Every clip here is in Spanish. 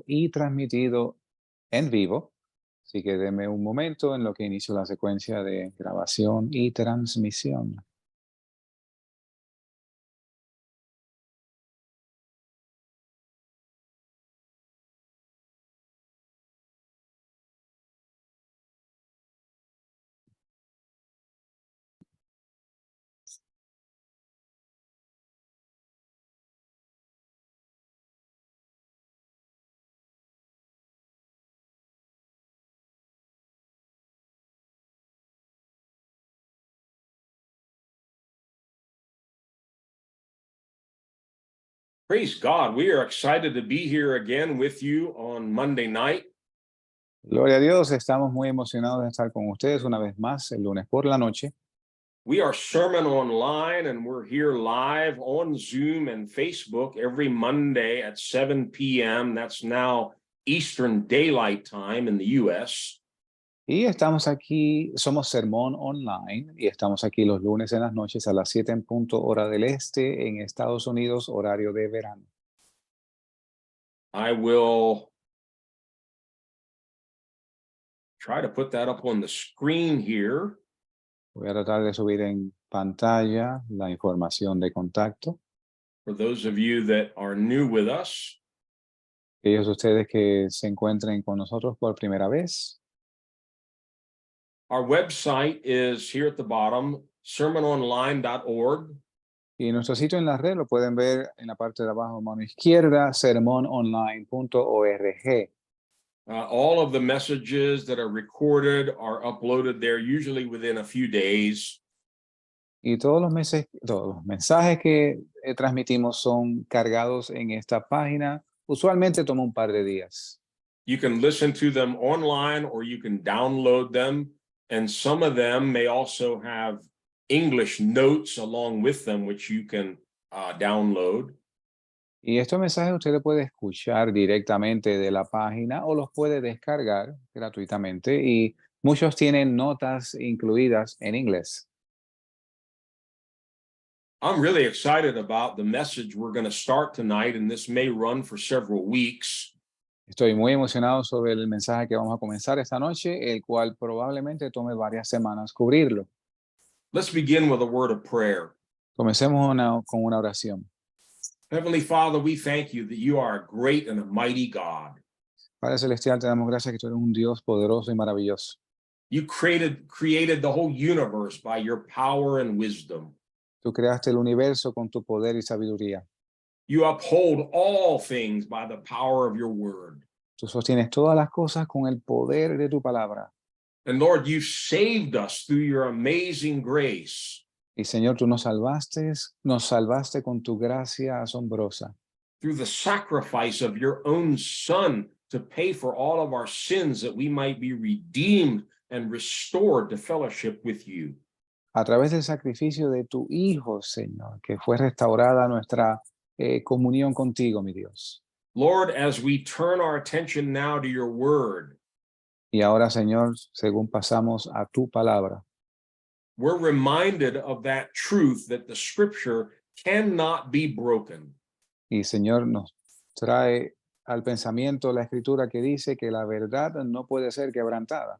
y transmitido en vivo. Así que deme un momento en lo que inicio la secuencia de grabación y transmisión. Praise God. We are excited to be here again with you on Monday night. Gloria a Dios, estamos muy emocionados de estar con ustedes una vez más el lunes por la noche. We are Sermon Online, and we're here live on Zoom and Facebook every Monday at 7 p.m. That's now Eastern Daylight Time in the U.S. Y estamos aquí, somos Sermón Online y estamos aquí los lunes en las noches a las 7 en punto hora del este en Estados Unidos, horario de verano. I will try to put that up on the screen here. Voy a tratar de subir en pantalla la información de contacto. For those of you that are new with us, Aquellos de ustedes que se encuentren con nosotros por primera vez, our website is here at the bottom, sermononline.org. y nuestro sitio en la red lo pueden ver en la parte de abajo, mano izquierda, sermononline.org. All of the messages that are recorded are uploaded there, usually within a few days. Y todos los mensajes que transmitimos son cargados en esta página. Usualmente toma un par de días. You can listen to them online or you can download them. And some of them may also have English notes along with them, which you can download. Y estos mensajes usted los puede escuchar directamente de la página o los puede descargar gratuitamente. Y muchos tienen notas incluidas en inglés. I'm really excited about the message we're going to start tonight, and this may run for several weeks. Estoy muy emocionado sobre el mensaje que vamos a comenzar esta noche, el cual probablemente tome varias semanas cubrirlo. Let's begin with a word of prayer. Comencemos con una oración. Heavenly Father, we thank you that you are a great and a mighty God. Padre Celestial, te damos gracias que tú eres un Dios poderoso y maravilloso. You created the whole universe by your power and wisdom. Tú creaste el universo con tu poder y sabiduría. You uphold all things by the power of your word. Tú sostienes todas las cosas con el poder de tu palabra. And Lord, you saved us through your amazing grace. Y Señor, tú nos salvaste con tu gracia asombrosa. Through the sacrifice of your own Son to pay for all of our sins, that we might be redeemed and restored to fellowship with you. A través del sacrificio de tu Hijo, Señor, que fue restaurada nuestra comunión contigo, mi Dios. Lord, as we turn our attention now to your word, Y ahora, Señor, según pasamos a tu palabra, we're reminded of that truth that the scripture cannot be broken. y Señor nos trae al pensamiento la escritura que dice que la verdad no puede ser quebrantada.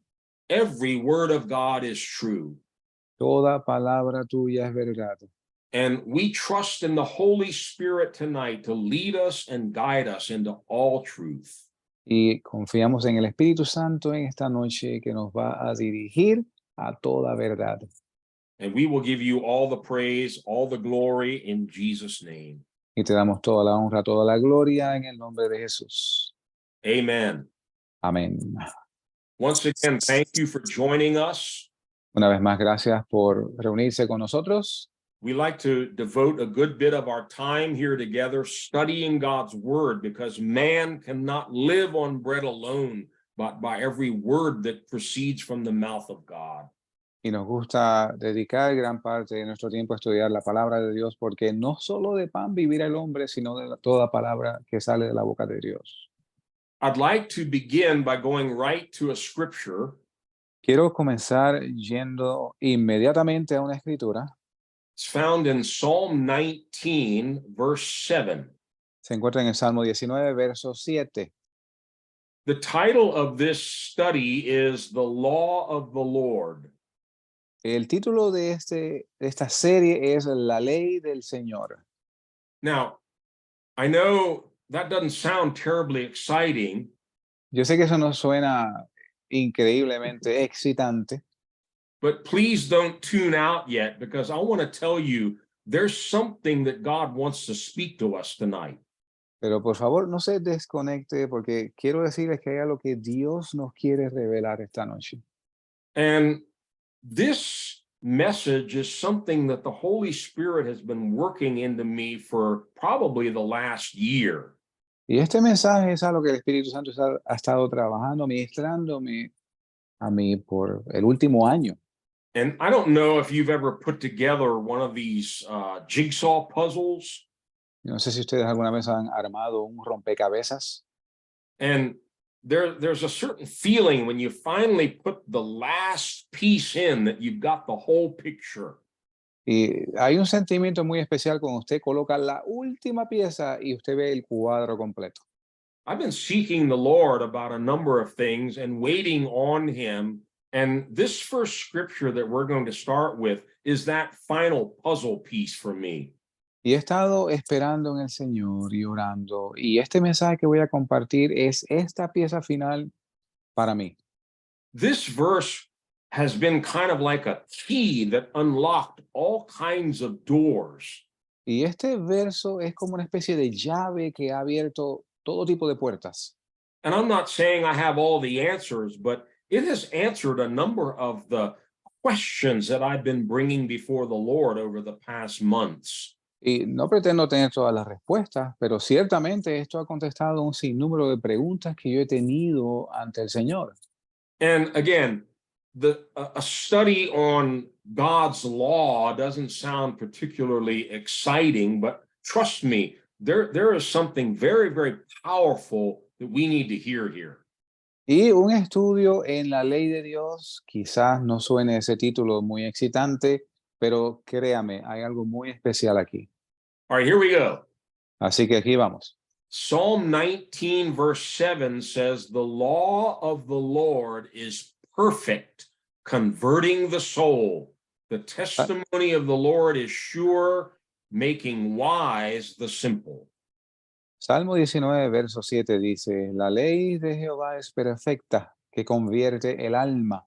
Every word of God is true. Toda palabra tuya es verdad. And we trust in the Holy Spirit tonight to lead us and guide us into all truth. Y confiamos en el Espíritu Santo en esta noche que nos va a dirigir a toda verdad. And we will give you all the praise, all the glory in Jesus' name. Y te damos toda la honra, toda la gloria en el nombre de Jesús. Amen. Amén. Once again, thank you for joining us. Una vez más, gracias por reunirse con nosotros. We like to devote a good bit of our time here together studying God's word, because man cannot live on bread alone, but by every word that proceeds from the mouth of God. Y nos gusta dedicar gran parte de nuestro tiempo a estudiar la palabra de Dios, porque no solo de pan vivirá el hombre, sino de toda palabra que sale de la boca de Dios. I'd like to begin by going right to a scripture. Quiero comenzar yendo inmediatamente a una escritura. It's found in Psalm 19, verse 7. Se encuentra en el Salmo 19, verso 7. The title of this study is The Law of the Lord. El título de esta serie es La Ley del Señor. Now, I know that doesn't sound terribly exciting, Yo sé que eso no suena increíblemente excitante, but please don't tune out yet because I want to tell you there's something that God wants to speak to us tonight. pero por favor no se desconecte porque quiero decirles que hay algo que Dios nos quiere revelar esta noche. And this message is something that the Holy Spirit has been working into me for probably the last year. Y este mensaje es algo que el Espíritu Santo ha estado trabajando, ministrándome a mí por el último año. And I don't know if you've ever put together one of these jigsaw puzzles. No sé si ustedes alguna vez han armado un rompecabezas. And there's a certain feeling when you finally put the last piece in that you've got the whole picture. Y hay un sentimiento muy especial cuando usted coloca la última pieza y usted ve el cuadro completo. I've been seeking the Lord about a number of things and waiting on him. And this first scripture that we're going to start with is that final puzzle piece for me. Y he estado esperando en el Señor y orando. Y este mensaje que voy a compartir es esta pieza final para mí. This verse has been kind of like a key that unlocked all kinds of doors. Y este verso es como una especie de llave que ha abierto todo tipo de puertas. And I'm not saying I have all the answers, but it has answered a number of the questions that I've been bringing before the Lord over the past months. Y no pretendo tener todas las respuestas, pero ciertamente esto ha contestado un sinnúmero de preguntas que yo he tenido ante el Señor. And again, a study on God's law doesn't sound particularly exciting, but trust me, there is something very, very powerful that we need to hear here. Y un estudio en la ley de Dios, quizás no suene ese título muy excitante, pero créame, hay algo muy especial aquí. All right, here we go. Así que aquí vamos. Psalm 19, verse 7 says, The law of the Lord is perfect, converting the soul. The testimony of the Lord is sure, making wise the simple. Salmo 19, verso 7 dice, La ley de Jehová es perfecta, que convierte el alma.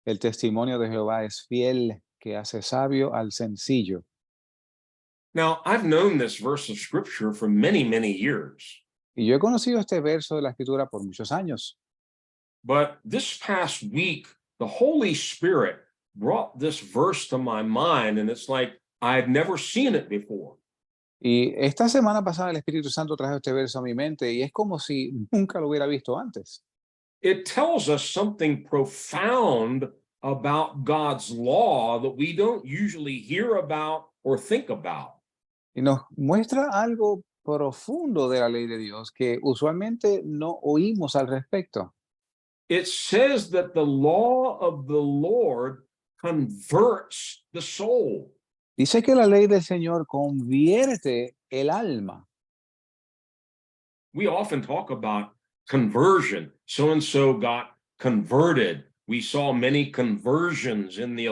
El testimonio de Jehová es fiel, que hace sabio al sencillo. Now, I've known this verse of scripture for many, many years. Y yo he conocido este verso de la Escritura por muchos años. But this past week, the Holy Spirit brought this verse to my mind, and it's like I've never seen it before. Y esta semana pasada el Espíritu Santo trajo este verso a mi mente y es como si nunca lo hubiera visto antes. It tells us something profound about God's law that we don't usually hear about or think about. Y nos muestra algo profundo de la ley de Dios que usualmente no oímos al respecto. It says that the law of the Lord converts the soul. Dice que la ley del Señor convierte el alma. We often talk about conversion. So-and-so got converted. We saw many conversions in the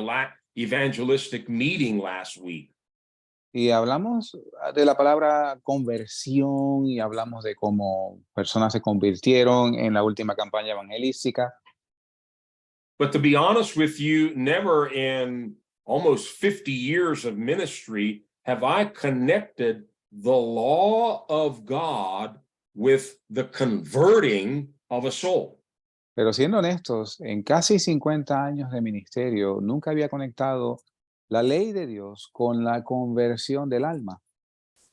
evangelistic meeting last week. Y hablamos de la palabra conversión y hablamos de cómo personas se convirtieron en la última campaña evangelística. But to be honest with you, never in almost 50 years of ministry have I connected the law of God with the converting of a soul. Pero siendo honestos, en casi 50 años de ministerio, nunca había conectado la ley de Dios con la conversión del alma.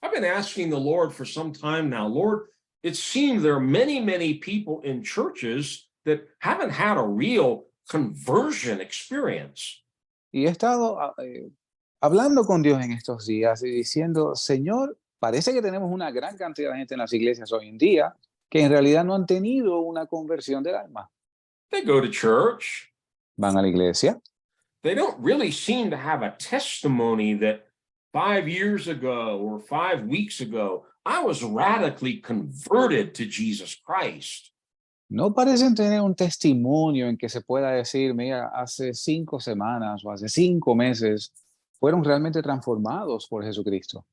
I've been asking the Lord for some time now, Lord, it seems there are many, many people in churches that haven't had a real conversion experience. Y he estado hablando con Dios en estos días y diciendo, Señor, parece que tenemos una gran cantidad de gente en las iglesias hoy en día que en realidad no han tenido una conversión del alma. They go to church. Van a la iglesia. They don't really seem to have a testimony that 5 years ago or 5 weeks ago, I was radically converted to Jesus Christ. no parecen tener un testimonio en que se pueda decir, mira, hace 5 semanas o hace 5 meses fueron realmente transformados por Jesucristo.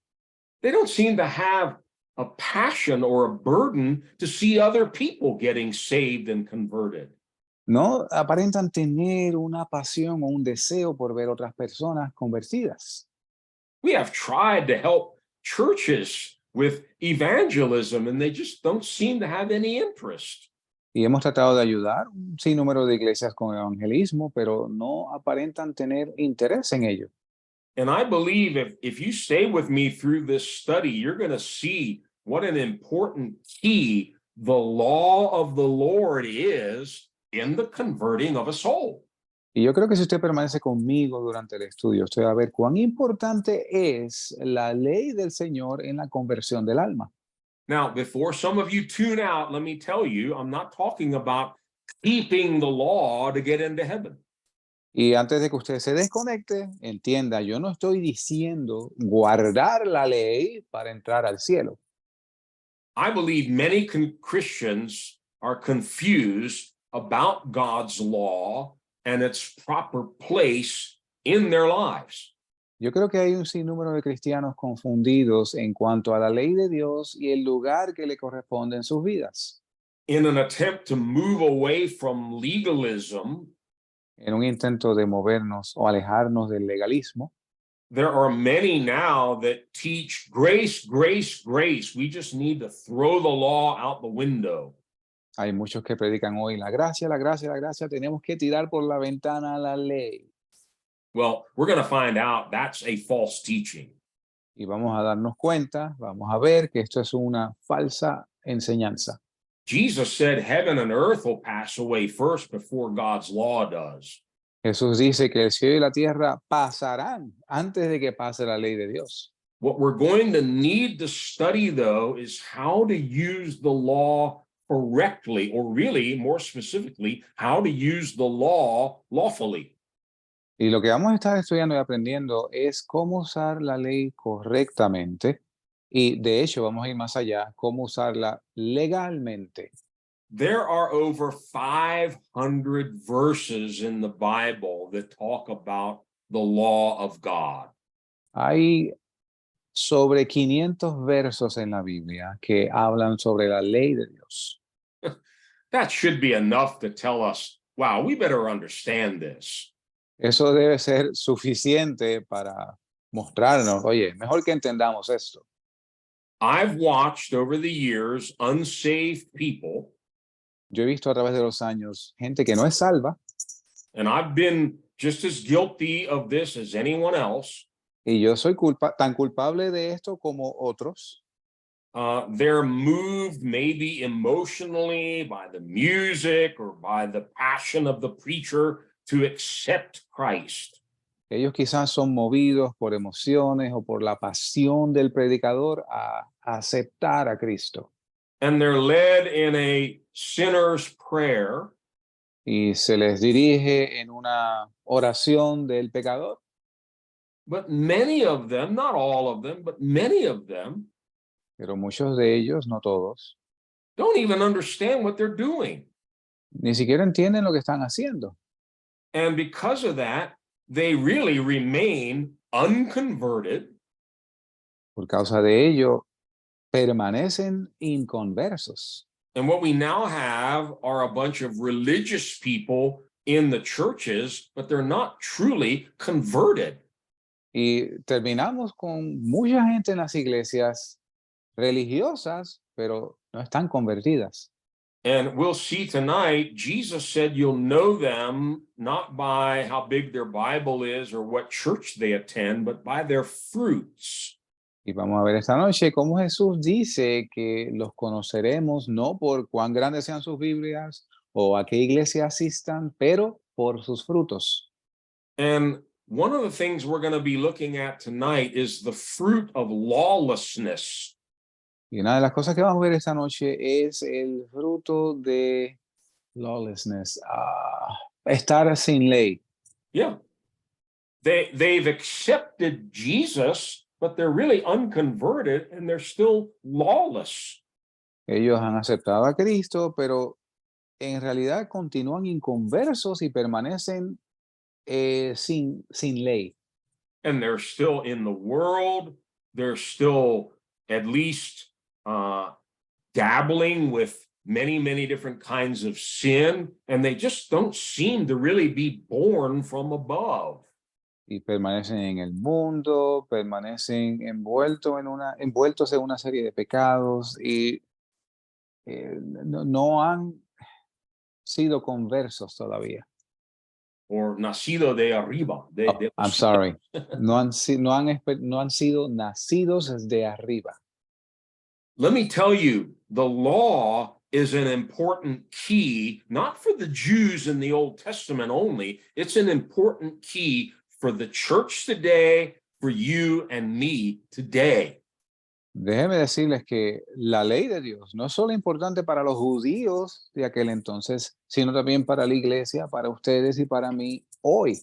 They don't seem to have a passion or a burden to see other people getting saved and converted. No aparentan tener una pasión o un deseo por ver otras personas convertidas. We have tried to help churches with evangelism, and they just don't seem to have any interest. Y hemos tratado de ayudar un sinnúmero de iglesias con evangelismo, pero no aparentan tener interés en ello. And I believe if you stay with me through this study, you're going to see what an important key the law of the Lord is in the converting of a soul. Y yo creo que si usted permanece conmigo durante el estudio, usted va a ver cuán importante es la ley del Señor en la conversión del alma. Now, before some of you tune out, let me tell you, I'm not talking about keeping the law to get into heaven. Y antes de que usted se desconecte, entienda, yo no estoy diciendo guardar la ley para entrar al cielo. I believe many Christians are confused about God's law and its proper place in their lives. Yo creo que hay un sinnúmero de cristianos confundidos en cuanto a la ley de Dios y el lugar que le corresponde en sus vidas. In an attempt to move away from legalism, En un intento de movernos o alejarnos del legalismo, there are many now that teach grace, grace, grace. We just need to throw the law out the window. hay muchos que predican hoy la gracia, la gracia, la gracia, tenemos que tirar por la ventana la ley. Well, we're going to find out that's a false teaching. Y vamos a darnos cuenta, vamos a ver que esto es una falsa enseñanza. Jesus said heaven and earth will pass away first before God's law does. Jesús dice que el cielo y la tierra pasarán antes de que pase la ley de Dios. What we're going to need to study, though, is how to use the law correctly, or really, more specifically, how to use the law lawfully. Y lo que vamos a estar estudiando y aprendiendo es cómo usar la ley correctamente. Y de hecho, vamos a ir más allá, cómo usarla legalmente. There are over 500 verses in the Bible that talk about the law of God. Hay sobre 500 versos en la Biblia que hablan sobre la ley de Dios. That should be enough to tell us, wow, we better understand this. Eso debe ser suficiente para mostrarnos, oye, mejor que entendamos esto. I've watched over the years unsaved people, Yo he visto a través de los años gente que no es salva, and I've been just as guilty of this as anyone else. y yo soy tan culpable de esto como otros. They're moved maybe emotionally by the music or by the passion of the preacher to accept Christ. Ellos quizás son movidos por emociones o por la pasión del predicador a aceptar a Cristo. And they're led in a sinner's prayer, Y se les dirige en una oración del pecador. but many of them, not all of them, but many of them Pero muchos de ellos, no todos, don't even understand what they're doing. ni siquiera entienden lo que están haciendo. And because of that, they really remain unconverted. Por causa de ello, permanecen inconversos. And what we now have are a bunch of religious people in the churches, but they're not truly converted. Y terminamos con mucha gente en las iglesias religiosas, pero no están convertidas. And we'll see tonight, Jesus said you'll know them not by how big their Bible is or what church they attend, but by their fruits. Y vamos a ver esta noche cómo Jesús dice que los conoceremos no por cuán grandes sean sus Biblias o a qué iglesia asistan, pero por sus frutos. And one of the things we're going to be looking at tonight is the fruit of lawlessness. Y una de las cosas que vamos a ver esta noche es el fruto de lawlessness, estar sin ley. Yeah. They've accepted Jesus, but they're really unconverted and they're still lawless. Ellos han aceptado a Cristo, pero en realidad continúan inconversos y permanecen sin ley. And they're still in the world. They're still at least dabbling with many, many different kinds of sin, and they just don't seem to really be born from above. Y permanecen en el mundo, permanecen envueltos en una serie de pecados y no han sido conversos todavía. Or nacido de arriba. Oh, I'm sorry. No han sido nacidos de arriba. Let me tell you, the law is an important key, not for the Jews in the Old Testament only. It's an important key for the church today, for you and me today. Déjeme decirles que la ley de Dios no es solo importante para los judíos de aquel entonces, sino también para la iglesia, para ustedes y para mí hoy.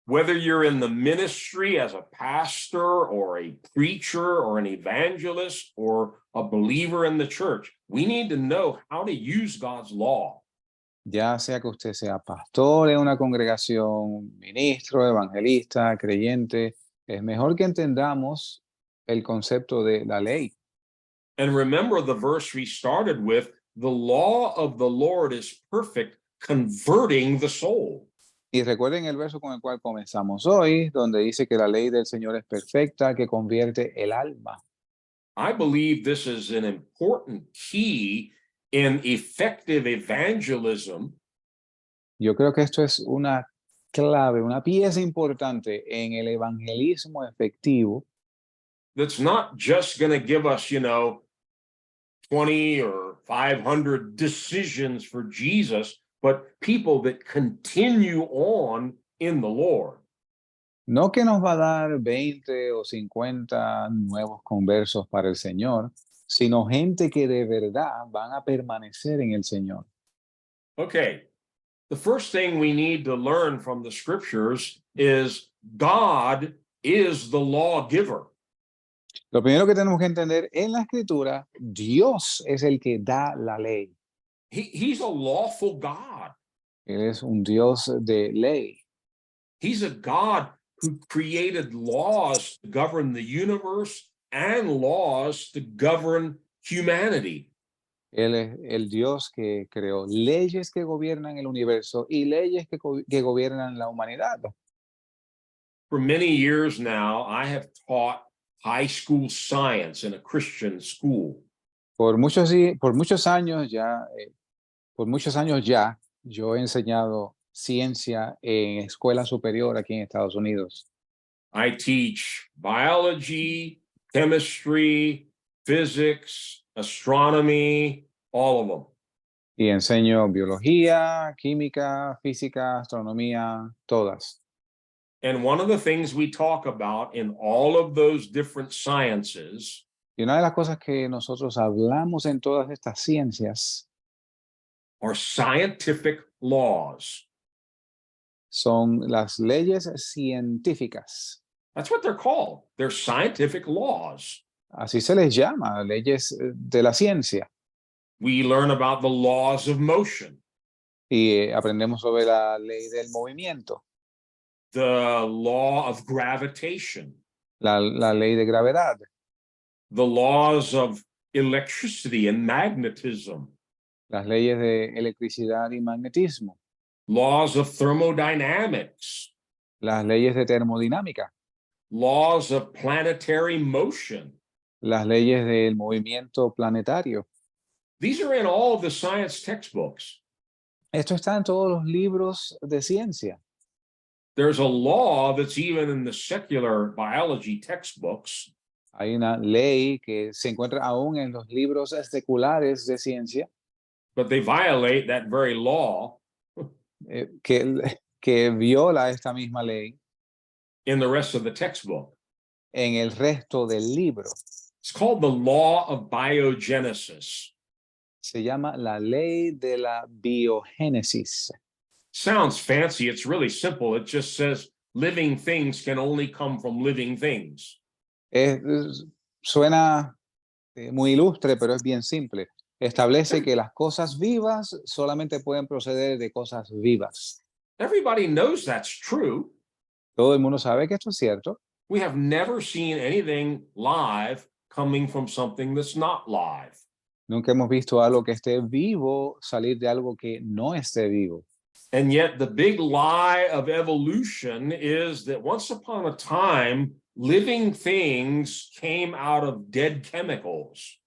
Whether you're in the ministry as a pastor or a preacher or an evangelist or a believer in the church, we need to know how to use God's law. Ya sea que usted sea pastor en una congregación, ministro, evangelista, creyente, es mejor que entendamos el concepto de la ley. And remember the verse we started with, the law of the Lord is perfect, converting the soul. Y recuerden el verso con el cual comenzamos hoy, donde dice que la ley del Señor es perfecta, que convierte el alma. I believe this is an important key in effective evangelism. Yo creo que esto es una clave, una pieza importante en el evangelismo efectivo, That's not just going to give us, 20 or 500 decisions for Jesus, but people that continue on in the Lord. no que nos va a dar 20 o 50 nuevos conversos para el Señor, sino gente que de verdad van a permanecer en el Señor. Okay, the first thing we need to learn from the scriptures is God is the lawgiver. Lo primero que tenemos que entender en la Escritura, Dios es el que da la ley. He's a lawful God. Él es un Dios de ley. He's a God who created laws to govern the universe and laws to govern humanity. Él es el Dios que creó leyes que gobiernan el universo y leyes que gobiernan la humanidad. For many years now, I have taught high school science in a Christian school. Por muchos años ya, yo he enseñado ciencia en escuela superior aquí en Estados Unidos. I teach biology, chemistry, physics, astronomy, all of them. Y enseño biología, química, física, astronomía, todas. And one of the things we talk about in all of those different sciences Y una de las cosas que nosotros hablamos en todas estas ciencias are scientific laws. son las leyes científicas. That's what they're called. They're scientific laws. Así se les llama, leyes de la ciencia. We learn about the laws of motion, Y aprendemos sobre la ley del movimiento, the law of gravitation, la ley de gravedad, the laws of electricity and magnetism, las leyes de electricidad y magnetismo, laws of thermodynamics, las leyes de termodinámica, laws of planetary motion. las leyes del movimiento planetario. These are in all of the science textbooks. Esto está en todos los libros de ciencia. There's a law that's even in the secular biology textbooks. Hay una ley que se encuentra aún en los libros seculares de ciencia But they violate that very law que viola esta misma ley in the rest of the textbook. en el resto del libro. It's called the law of biogenesis. Se llama la ley de la biogénesis. Sounds fancy. It's really simple. It just says living things can only come from living things. Suena muy ilustre, pero es bien simple. establece que las cosas vivas solamente pueden proceder de cosas vivas. Everybody knows that's true. Todo el mundo sabe que esto es cierto. We have never seen anything live coming from something that's not live. Nunca hemos visto algo que esté vivo salir de algo que no esté vivo. And yet the big lie of evolution is that once upon a time, living things came out of dead chemicals.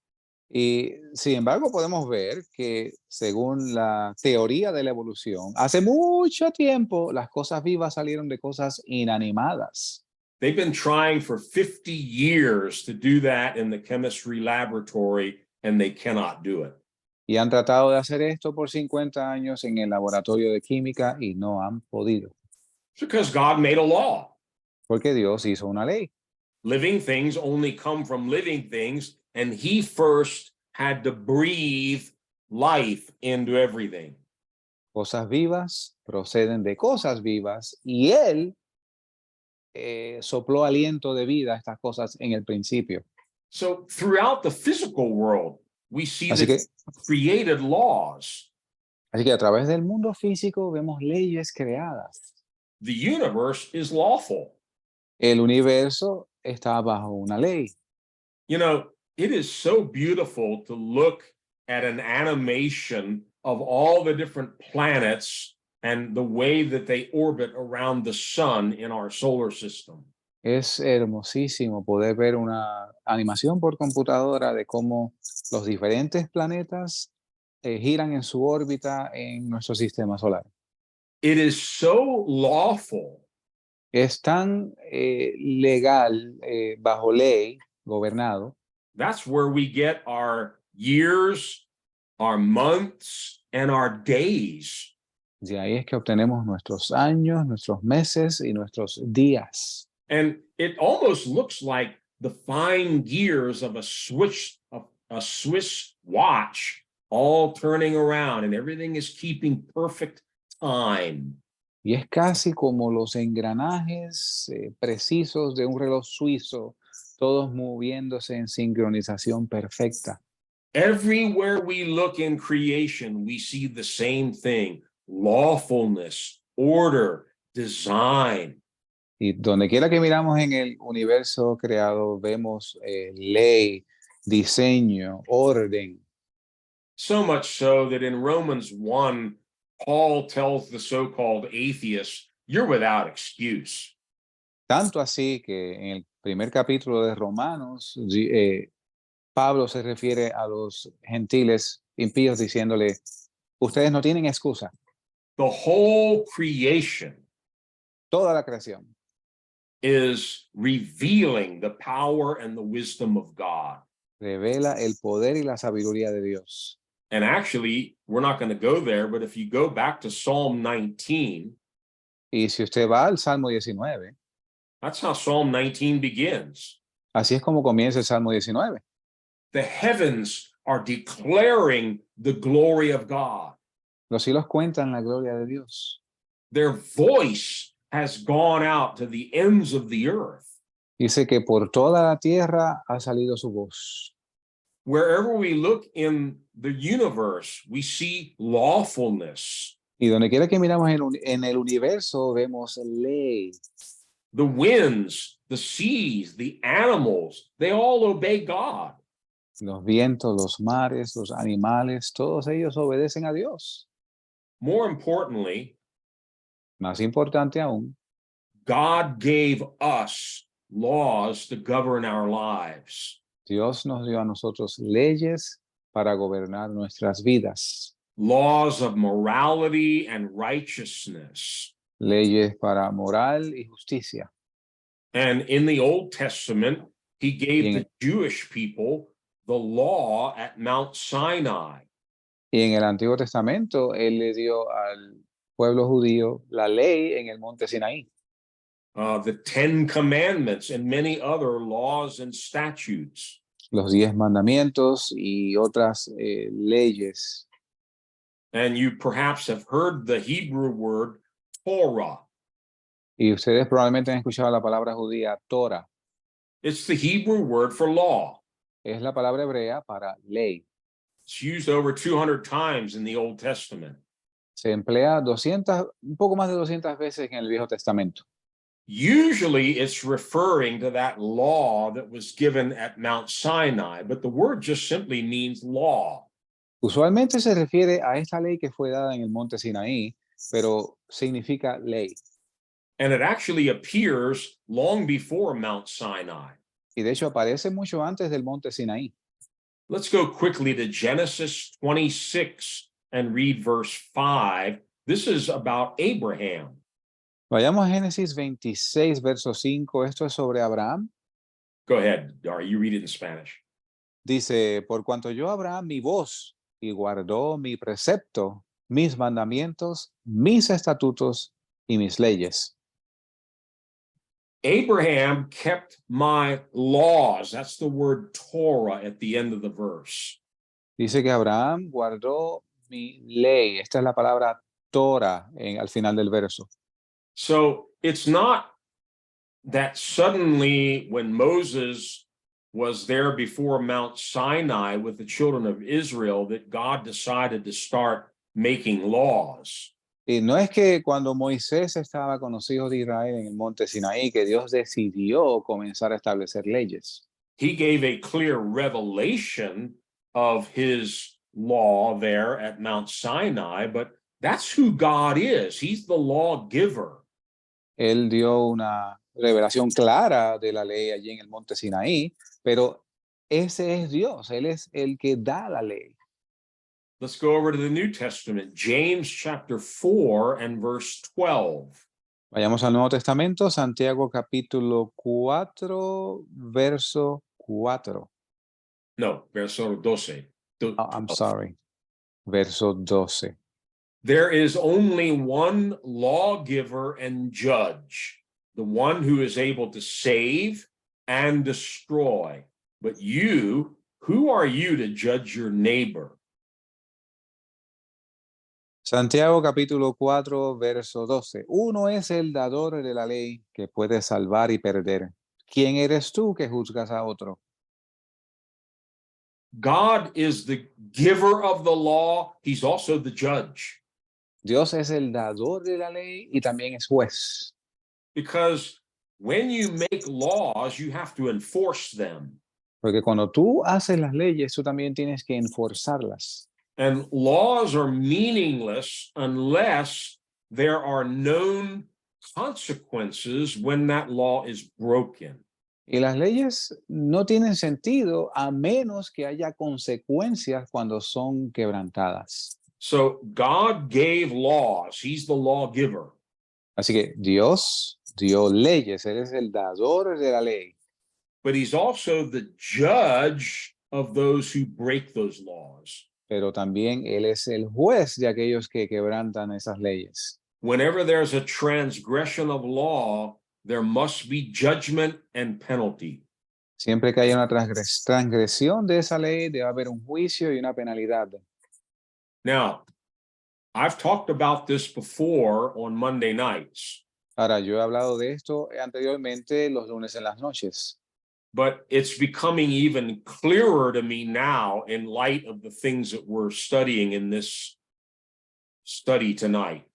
Y sin embargo, podemos ver que según la teoría de la evolución, hace mucho tiempo las cosas vivas salieron de cosas inanimadas. They've been trying for 50 years to do that in the chemistry laboratory, and they cannot do it. Y han tratado de hacer esto por 50 años en el laboratorio de química y no han podido, It's because God made a law. porque Dios hizo una ley. Living things only come from living things, and he first had to breathe life into everything. Cosas vivas proceden de cosas vivas y Él sopló aliento de vida a estas cosas en el principio. So throughout the physical world, we see Así that que, created laws. así que a través del mundo físico vemos leyes creadas. The universe is lawful. El universo está bajo una ley. You know, it is so beautiful to look at an animation of all the different planets and the way that they orbit around the sun in our solar system. Es hermosísimo poder ver una animación por computadora de cómo los diferentes planetas giran en su órbita en nuestro sistema solar. It is so lawful Es tan legal, bajo ley, gobernado. that's where we get our years, our months, and our days. De ahí es que obtenemos nuestros años, nuestros meses y nuestros días. And it almost looks like the fine gears of a Swiss watch all turning around, and everything is keeping perfect time. Y es casi como los engranajes precisos de un reloj suizo, todos moviéndose en sincronización perfecta. Everywhere we look in creation, we see the same thing: lawfulness, order, design. Y donde quiera que miramos en el universo creado, vemos ley, diseño, orden. So much so that in Romans 1, Paul tells the so-called atheists, you're without excuse. Tanto así que en el primer capítulo de Romanos, Pablo se refiere a los gentiles impíos diciéndole, ustedes no tienen excusa. The whole creation Toda la creación is revealing the power and the wisdom of God. revela el poder y la sabiduría de Dios. And actually, we're not going to go there, but if you go back to Psalm 19, Y si usted va al Salmo 19, that's how Psalm 19 begins. así es como comienza el Salmo 19. The heavens are declaring the glory of God. Los cielos cuentan la gloria de Dios. Their voice has gone out to the ends of the earth. Dice que por toda la tierra ha salido su voz. Wherever we look in the universe, we see lawfulness. Y donde quiera que miramos en el universo, vemos ley. The winds, the seas, the animals, they all obey God. Los vientos, los mares, los animales, todos ellos obedecen a Dios. More importantly, Más importante aún, God gave us laws to govern our lives. Dios nos dio a nosotros leyes para gobernar nuestras vidas. Laws of morality and righteousness. Leyes para moral y justicia. And in the Old Testament, he gave Bien. the Jewish people the law at Mount Sinai. Y en el Antiguo Testamento, Él le dio al pueblo judío la ley en el monte Sinaí. The 10 Commandments and many other laws and statutes. Los 10 mandamientos y otras leyes. And you perhaps have heard the Hebrew word Torah. Y ustedes probablemente han escuchado la palabra judía Torah. It's the Hebrew word for law. Es la palabra hebrea para ley. It's used over 200 times in the Old Testament. Se emplea 200, un poco más de 200 veces en el Viejo Testamento. Usually it's referring to that law that was given at Mount Sinai, but the word just simply means law. Usualmente se refiere a esta ley que fue dada en el monte Sinaí, pero significa ley. And it actually appears long before Mount Sinai. Y de hecho aparece mucho antes del monte Sinaí. Let's go quickly to Genesis 26 and read verse 5. This is about Abraham. Vayamos a Génesis 26, verso 5. Esto es sobre Abraham. Go ahead, Dari, you read it in Spanish. Dice, por cuanto yo Abraham mi voz y guardó mi precepto, mis mandamientos, mis estatutos y mis leyes. Abraham kept my laws. That's the word Torah at the end of the verse. Dice que Abraham guardó mi ley. Esta es la palabra Torah al final del verso. So it's not that suddenly when Moses was there before Mount Sinai with the children of Israel that God decided to start making laws. Y no es que cuando Moisés estaba con los hijos de Israel en el monte Sinaí que Dios decidió comenzar a establecer leyes. He gave a clear revelation of his law there at Mount Sinai, but that's who God is. He's the lawgiver. Él dio una revelación clara de la ley allí en el monte Sinaí, pero ese es Dios, Él es el que da la ley. Let's go over to the New Testament, James chapter 4 and verse 12. Vayamos al Nuevo Testamento, Santiago capítulo 4, verso 4. No, verso 12. Oh, I'm sorry. Verso 12. There is only one lawgiver and judge, the one who is able to save and destroy. But you, who are you to judge your neighbor? Santiago capítulo 4, verso 12. Uno es el dador de la ley que puede salvar y perder. ¿Quién eres tú que juzgas a otro? God is the giver of the law. He's also the judge. Dios es el dador de la ley y también es juez. Because when you make laws, you have to enforce them. Porque cuando tú haces las leyes, tú también tienes que enforzarlas. And laws are meaningless unless there are known consequences when that law is broken. Y las leyes no tienen sentido a menos que haya consecuencias cuando son quebrantadas. So God gave laws. He's the lawgiver. Así que Dios dio leyes, Él es el dador de la ley. But he's also the judge of those who break those laws. Pero también Él es el juez de aquellos que quebrantan esas leyes. Whenever there's a transgression of law, there must be judgment and penalty. Siempre que haya una transgresión de esa ley, debe haber un juicio y una penalidad. Now, I've talked about this before on Monday nights. Ahora, yo he hablado de esto anteriormente los lunes en las noches. But it's becoming even clearer to me now in light of the things that we're studying in this study tonight.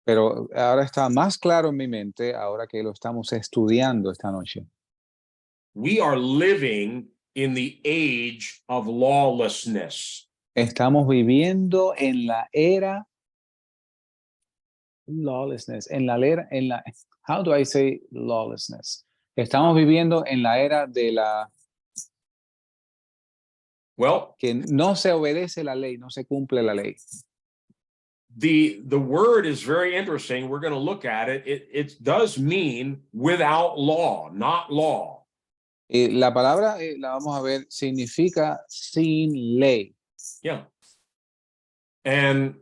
Pero ahora está más claro en mi mente ahora que lo estamos estudiando esta noche. We are living in the age of lawlessness. Estamos viviendo en la era lawlessness, how do I say lawlessness? Estamos viviendo en la era de la Well, que no se obedece la ley, no se cumple la ley. the word is very interesting. We're going to look at it. It does mean without law, not law. La palabra, la vamos a ver, significa sin ley. Yeah. And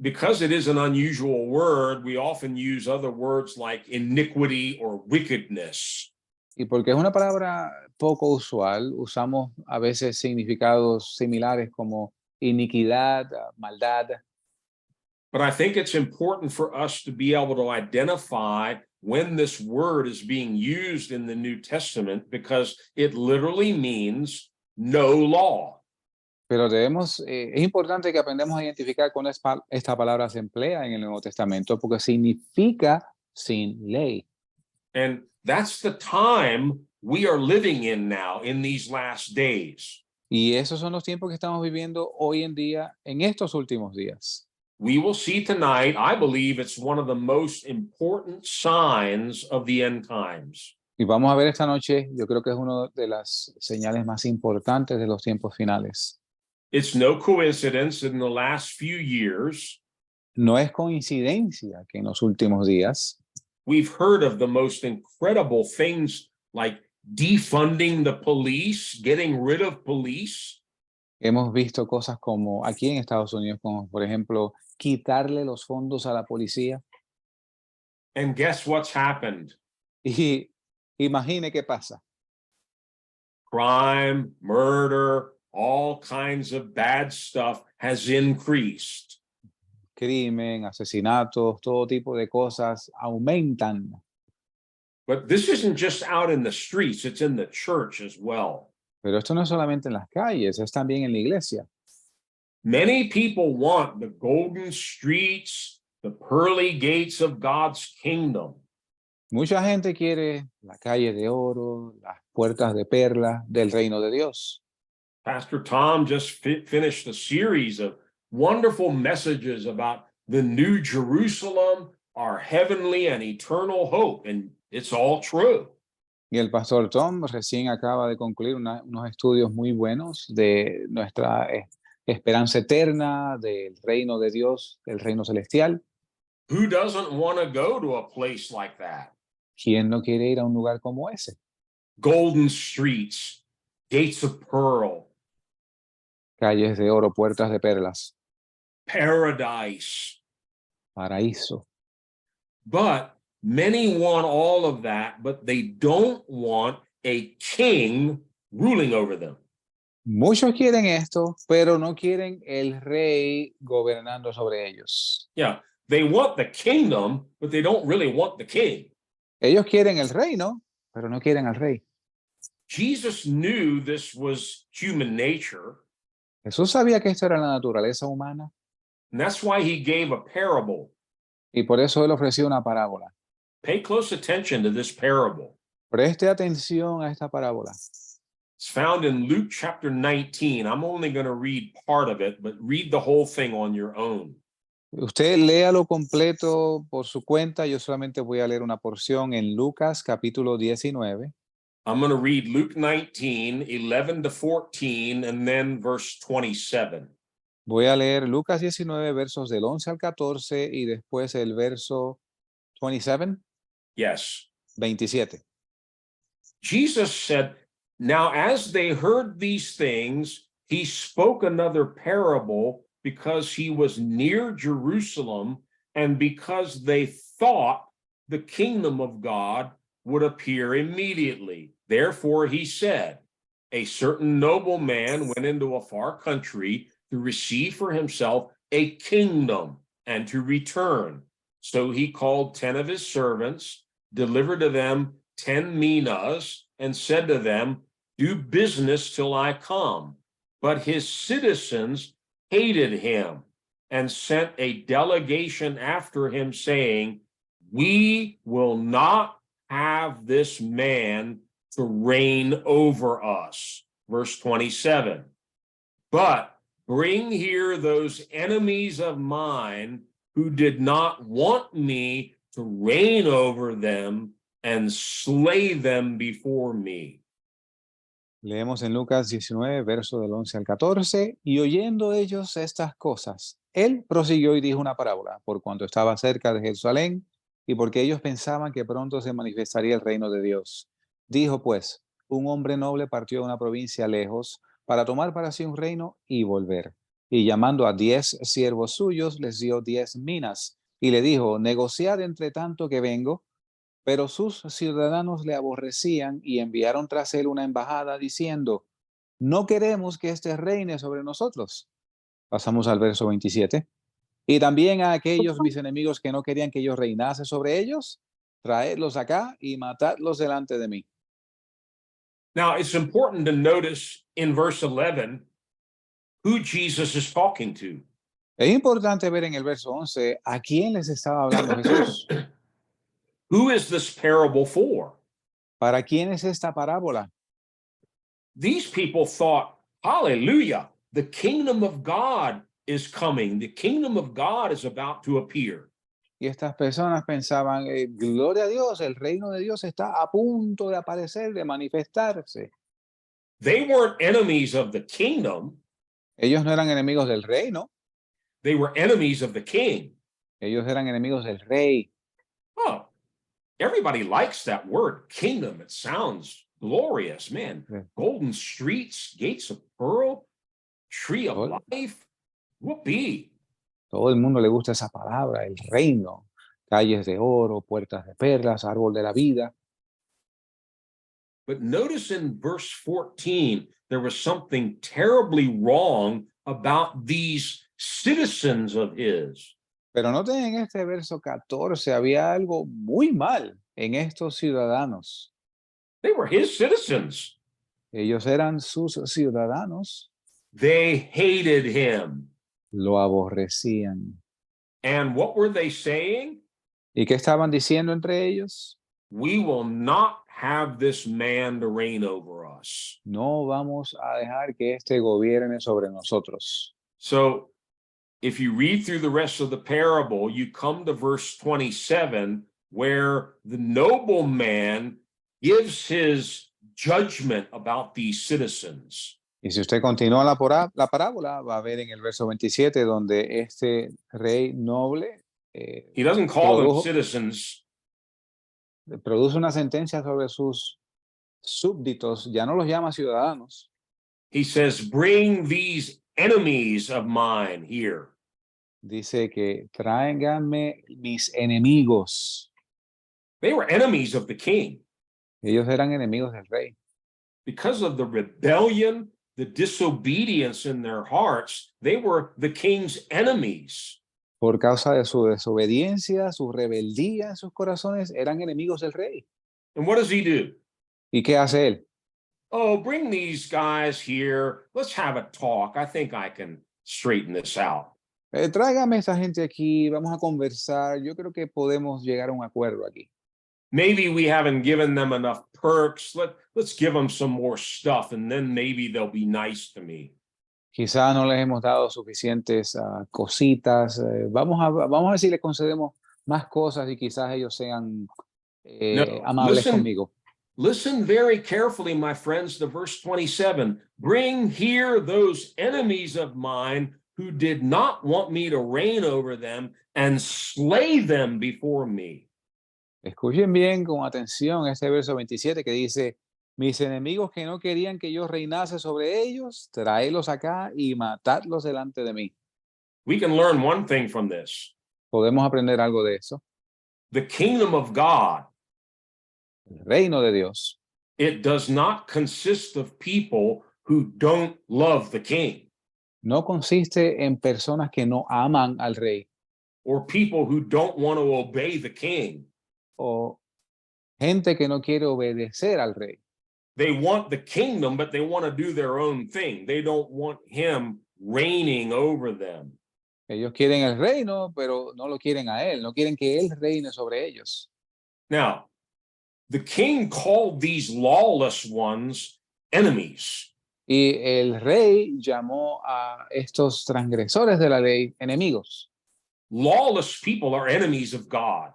because it is an unusual word, we often use other words like iniquity or wickedness. Y porque es una palabra poco usual, usamos a veces significados similares como iniquidad, maldad. But I think it's important for us to be able to identify when this word is being used in the New Testament because it literally means no law. Pero es importante que aprendamos a identificar cuándo esta palabra se emplea en el Nuevo Testamento, porque significa sin ley. And that's the time we are living in now in these last days. Y esos son los tiempos que estamos viviendo hoy en día, en estos últimos días. We will see tonight, I believe it's one of the most important signs of the end times. Y vamos a ver esta noche, yo creo que es una de las señales más importantes de los tiempos finales. It's no coincidence in the last few years, No es coincidencia que en los últimos días we've heard of the most incredible things like defunding the police, getting rid of police. hemos visto cosas como aquí en Estados Unidos, como por ejemplo, quitarle los fondos a la policía. And guess what's happened? Y imagine qué pasa. Crime, murder, all kinds of bad stuff has increased. Crimen, asesinatos, todo tipo de cosas aumentan. But this isn't just out in the streets, it's in the church as well. Pero esto no es solamente en las calles, es también en la iglesia. Many people want the golden streets, the pearly gates of God's kingdom. Mucha gente quiere la calle de oro, las puertas de perla del reino de Dios. Pastor Tom just finished a series of wonderful messages about the New Jerusalem, our heavenly and eternal hope, and it's all true. Y el pastor Tom recién acaba de concluir unos estudios muy buenos de nuestra esperanza eterna, del reino de Dios, del reino celestial. Who doesn't want to go to a place like that? ¿Quién no quiere ir a un lugar como ese? Golden streets, gates of pearl, Calles de oro, puertas de perlas, paradise. paraíso. But many want all of that, but they don't want a king ruling over them. Muchos quieren esto, pero no quieren el rey gobernando sobre ellos. Yeah, they want the kingdom, but they don't really want the king. Ellos quieren el reino, pero no quieren al rey. Jesus knew this was human nature, Jesús sabía que esto era la naturaleza humana and that's why he gave a parable. y por eso él ofreció una parábola. Pay close attention to this parable. Preste atención a esta parábola. It's found in Luke chapter 19. I'm only going to read part of it, but read the whole thing on your own. Usted léalo completo por su cuenta. Yo solamente voy a leer una porción en Lucas capítulo 19. I'm going to read Luke 19, 11 to 14, and then verse 27. Voy a leer Lucas 19, versos del 11 al 14 y después el verso 27, Yes. 27. Jesus said, "Now as they heard these things, he spoke another parable because he was near Jerusalem and because they thought the kingdom of God would appear immediately. Therefore he said, a certain nobleman went into a far country to receive for himself a kingdom and to return. So he called 10 of his servants, delivered to them 10 minas, and said to them, do business till I come. But his citizens hated him and sent a delegation after him, saying, we will not have this man to reign over us. Verse 27. But bring here those enemies of mine who did not want me to reign over them and slay them before me. Leemos en Lucas 19, verso del 11 al 14. Y oyendo ellos estas cosas, él prosiguió y dijo una parábola, por cuanto estaba cerca de Jerusalén y porque ellos pensaban que pronto se manifestaría el reino de Dios. Dijo pues, un hombre noble partió a una provincia lejos para tomar para sí un reino y volver. Y llamando a 10 siervos suyos, les dio 10 minas y le dijo, negociad entre tanto que vengo. Pero sus ciudadanos le aborrecían y enviaron tras él una embajada diciendo, no queremos que éste reine sobre nosotros. Pasamos al verso 27. Y también a aquellos mis enemigos que no querían que yo reinase sobre ellos, traedlos acá y matadlos delante de mí. Now, it's important to notice in verse 11 who Jesus is talking to. Es importante ver en el verso 11 a quién les estaba hablando Jesús. Who is this parable for? ¿Para quién es esta parábola? These people thought, hallelujah, the kingdom of God is coming. The kingdom of God is about to appear. Y estas personas pensaban, gloria a Dios, el reino de Dios está a punto de aparecer, de manifestarse. They weren't enemies of the kingdom. Ellos no eran enemigos del reino, They were enemies of the king. ellos eran enemigos del rey. Oh, everybody likes that word, kingdom. It sounds glorious, man. Yeah. Golden streets, gates of pearl, tree of Todo, life. Whoopee. todo el mundo le gusta esa palabra, el reino. Calles de oro, puertas de perlas, árbol de la vida. But notice in verse 14, there was something terribly wrong about these citizens of his. Pero noten en este verso 14, había algo muy mal en estos ciudadanos. They were his citizens. Ellos eran sus ciudadanos, They hated him. lo aborrecían. And what were they saying? ¿Y qué estaban diciendo entre ellos? We will not have this man to reign over us. No vamos a dejar que este gobierne sobre nosotros. So if you read through the rest of the parable, you come to verse 27, where the nobleman gives his judgment about these citizens. Y si usted continúa la parábola, va a ver en el verso 27 donde este rey noble He doesn't call them produjo, citizens. produce una sentencia sobre sus súbditos, ya no los llama ciudadanos. He says, bring these enemies of mine here. Dice que tráiganme mis enemigos. They were enemies of the king. Ellos eran enemigos del rey. Because of the rebellion, the disobedience in their hearts, they were the king's enemies. Por causa de su desobediencia, su rebeldía en sus corazones, eran enemigos del rey. And what does he do? ¿Y qué hace él? Oh, bring these guys here. Let's have a talk. I think I can straighten this out. Tráigame esta gente aquí, vamos a conversar. Yo creo que podemos llegar a un acuerdo aquí. Maybe we haven't given them enough perks. Let's give them some more stuff, and then maybe they'll be nice to me. Quizá no les hemos dado suficientes cositas. Vamos a ver si les concedemos más cosas y quizás ellos sean amables conmigo. Listen very carefully, my friends, to verse 27. Bring here those enemies of mine who did not want me to reign over them, and slay them before me. Escuchen bien con atención este verso 27 que dice, mis enemigos que no querían que yo reinase sobre ellos, tráelos acá y matadlos delante de mí. We can learn one thing from this. Podemos aprender algo de eso. The kingdom of God, El reino de Dios it does not consist of people who don't love the king, no consiste en personas que no aman al rey or people who don't want to obey the king. o gente que no quiere obedecer al rey. They want the kingdom, but they want to do their own thing. They don't want him reigning over them. Ellos quieren el reino, pero no lo quieren a él, no quieren que él reine sobre ellos. Now, the king called these lawless ones enemies. Y el rey llamó a estos transgresores de la ley enemigos. Lawless people are enemies of God.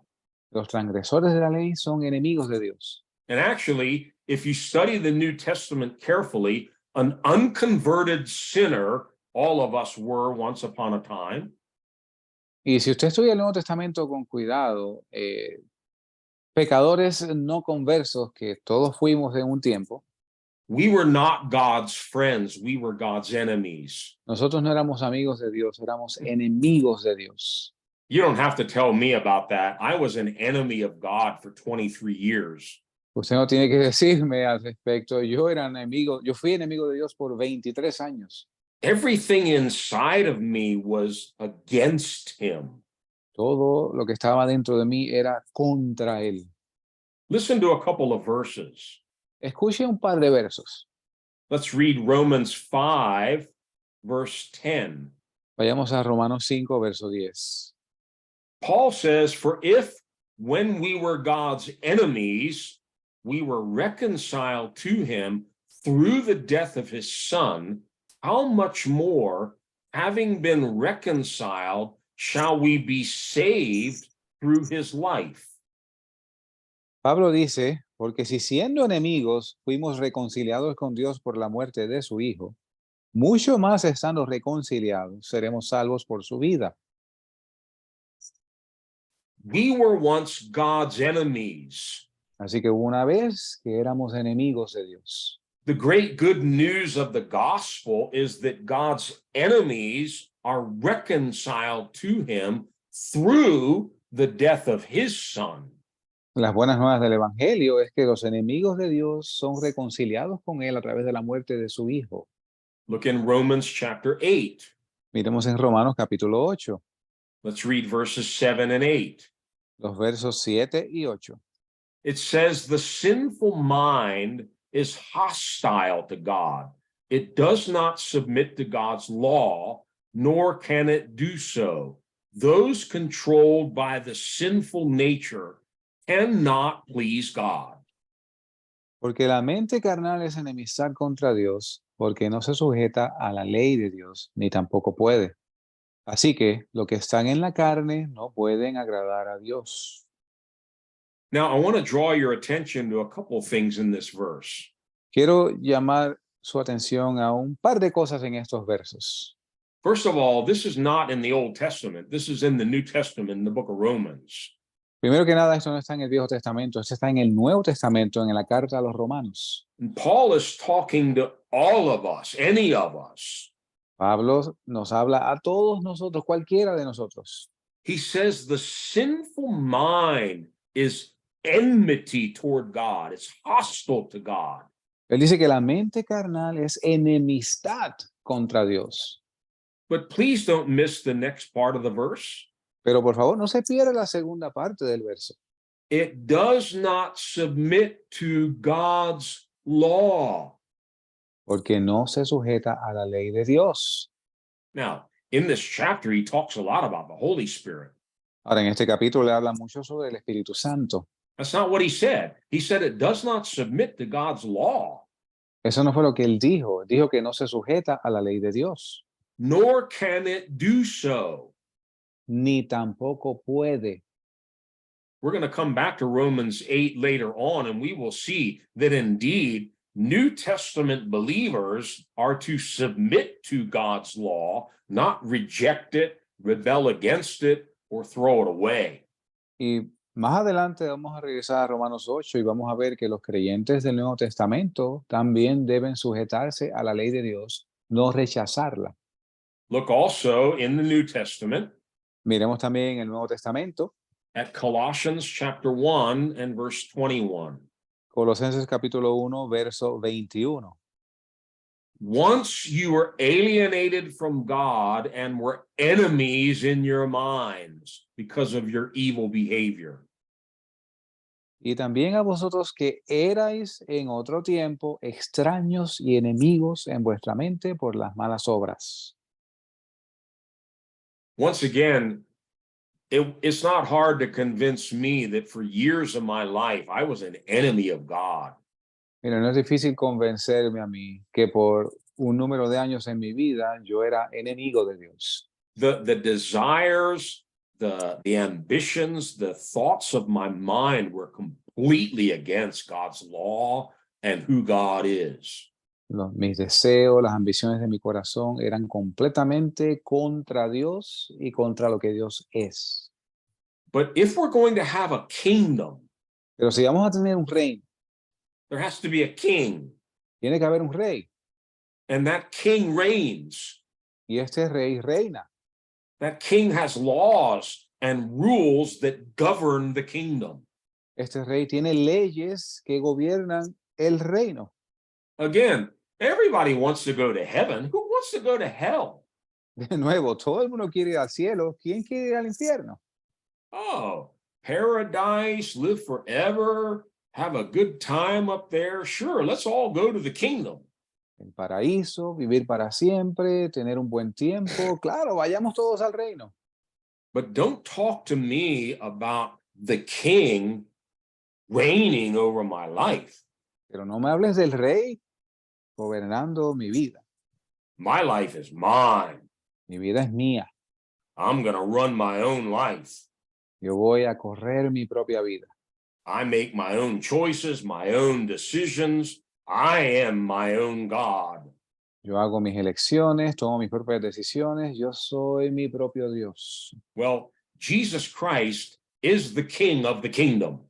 Los transgresores de la ley son enemigos de Dios. And actually, if you study the New Testament carefully, an unconverted sinner, all of us were once upon a time. Y si usted estudia el Nuevo Testamento con cuidado, pecadores no conversos que todos fuimos en un tiempo, We were not God's friends. We were God's enemies. nosotros no éramos amigos de Dios, éramos enemigos de Dios. You don't have to tell me about that. I was an enemy of God for 23 years. Usted no tiene que decirme al respecto. Yo fui enemigo de Dios por 23 años. Everything inside of me was against him. Todo lo que estaba dentro de mí era contra él. Listen to a couple of verses. Escuche un par de versos. Let's read Romans 5, verse 10. Vayamos a Romanos 5, verso 10. Paul says, "For if when we were God's enemies, we were reconciled to him through the death of his son, how much more, having been reconciled, shall we be saved through his life?" Pablo dice, porque si siendo enemigos fuimos reconciliados con Dios por la muerte de su Hijo, mucho más estando reconciliados seremos salvos por su vida. We were once God's enemies. Así que hubo una vez que éramos enemigos de Dios. The great good news of the gospel is that God's enemies are reconciled to him through the death of his son. Las buenas nuevas del Evangelio es que los enemigos de Dios son reconciliados con Él a través de la muerte de su Hijo. Look in Romans chapter 8. Miremos en Romanos capítulo 8, Let's read verses 7 and 8. los versos 7 y 8. It says, "The sinful mind is hostile to God. It does not submit to God's law, nor can it do so. Those controlled by the sinful nature cannot please God." Porque la mente carnal es enemistad contra Dios, porque no se sujeta a la ley de Dios, ni tampoco puede. Así que los que están en la carne no pueden agradar a Dios. Now, I want to draw your attention to a couple of things in this verse. Quiero llamar su atención a un par de cosas en estos versos. First of all, this is not in the Old Testament. This is in the New Testament, in the book of Romans. Primero que nada, esto no está en el Viejo Testamento, esto está en el Nuevo Testamento, en la carta a los Romanos. And Paul is talking to all of us, any of us. Pablo nos habla a todos nosotros, cualquiera de nosotros. He says the sinful mind is enmity toward God. It's hostile to God. Él dice que la mente carnal es enemistad contra Dios. But please don't miss the next part of the verse. Pero por favor, no se pierda la segunda parte del verso. It does not submit to God's law. Porque no se sujeta a la ley de Dios. Now, in this chapter, he talks a lot about the Holy Spirit. Ahora, en este capítulo le habla mucho sobre el Espíritu Santo. That's not what he said. He said it does not submit to God's law, Eso no fue lo que él dijo. Dijo que no se sujeta a la ley de Dios. nor can it do so. Ni tampoco puede. We're going to come back to Romans 8 later on, and we will see that indeed New Testament believers are to submit to God's law, not reject it, rebel against it, or throw it away. Y más adelante vamos a regresar a Romanos 8 y vamos a ver que los creyentes del Nuevo Testamento también deben sujetarse a la ley de Dios, no rechazarla. Look also in the New Testament Miremos también en el Nuevo Testamento, at Colossians chapter 1 and verse 21. Colosenses capítulo 1, verso 21. Once you were alienated from God and were enemies in your minds because of your evil behavior. Y también a vosotros que erais en otro tiempo extraños y enemigos en vuestra mente por las malas obras. Once again, it's not hard to convince me that for years of my life, I was an enemy of God. Mira, no es difícil convencerme a mí que por un número de años en mi vida yo era enemigo de Dios. The desires, the ambitions, the thoughts of my mind were completely against God's law and who God is. Mis deseos, las ambiciones de mi corazón eran completamente contra Dios y contra lo que Dios es. But if we're going to have a kingdom, Pero si vamos a tener un reino, there has to be a king, tiene que haber un rey. and that king reigns. Y este rey reina. That king has laws and rules that govern the kingdom. Este rey tiene leyes que gobiernan el reino. Again, everybody wants to go to heaven. Who wants to go to hell? De nuevo, todo el mundo quiere ir al cielo. ¿Quién quiere ir al infierno? Oh, paradise, live forever, have a good time up there. Sure, let's all go to the kingdom. el paraíso, vivir para siempre, tener un buen tiempo. Claro, vayamos todos al reino. But don't talk to me about the king reigning over my life. Pero no me hables del rey gobernando mi vida. My life is mine. Mi vida es mía. I'm going to run my own life. Yo voy a correr mi propia vida. I make my own choices, my own decisions. I am my own God. Yo hago mis elecciones, tomo mis propias decisiones. Yo soy mi propio Dios. Well, Jesus Christ is the king of the kingdom.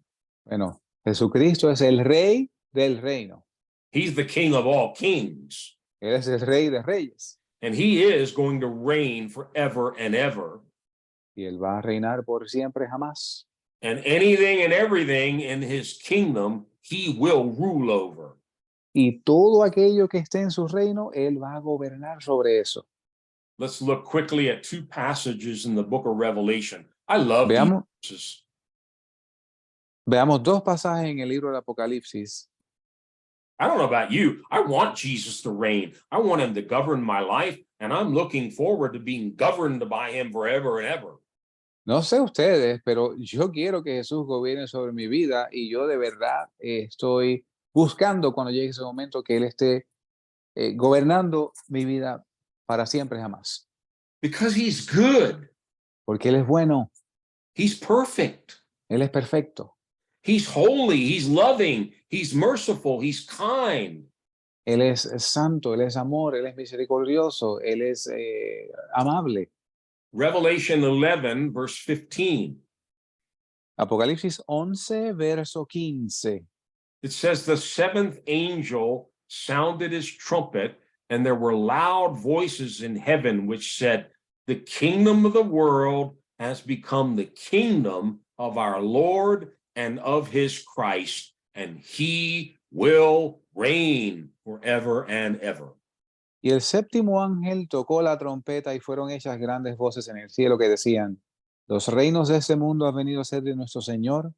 Bueno, Jesucristo es el rey del reino. He's the king of all kings. Él es el rey de reyes. And he is going to reign forever and ever. Y él va a reinar por siempre jamás. And anything and everything in his kingdom, he will rule over. Y todo aquello que esté en su reino, él va a gobernar sobre eso. Let's look quickly at two passages in the book of Revelation. I love Veamos, these verses. veamos dos pasajes en el libro del Apocalipsis. I don't know about you. I want Jesus to reign. I want him to govern my life, and I'm looking forward to being governed by him forever and ever. No sé ustedes, pero yo quiero que Jesús gobierne sobre mi vida y yo de verdad estoy buscando cuando llegue ese momento que Él esté gobernando mi vida para siempre jamás. Because he's good. Porque Él es bueno, He's perfect. Él es perfecto, He's holy. He's loving. He's merciful. He's kind. Él es santo, Él es amor, Él es misericordioso, Él es amable. Revelation 11, verse 15. Apocalipsis 11, verso 15. It says, the seventh angel sounded his trumpet, and there were loud voices in heaven which said, the kingdom of the world has become the kingdom of our Lord and of his Christ, and he will reign forever and ever. Y el séptimo ángel tocó la trompeta y fueron hechas grandes voces en el cielo que decían, los reinos de este mundo han venido a ser de nuestro Señor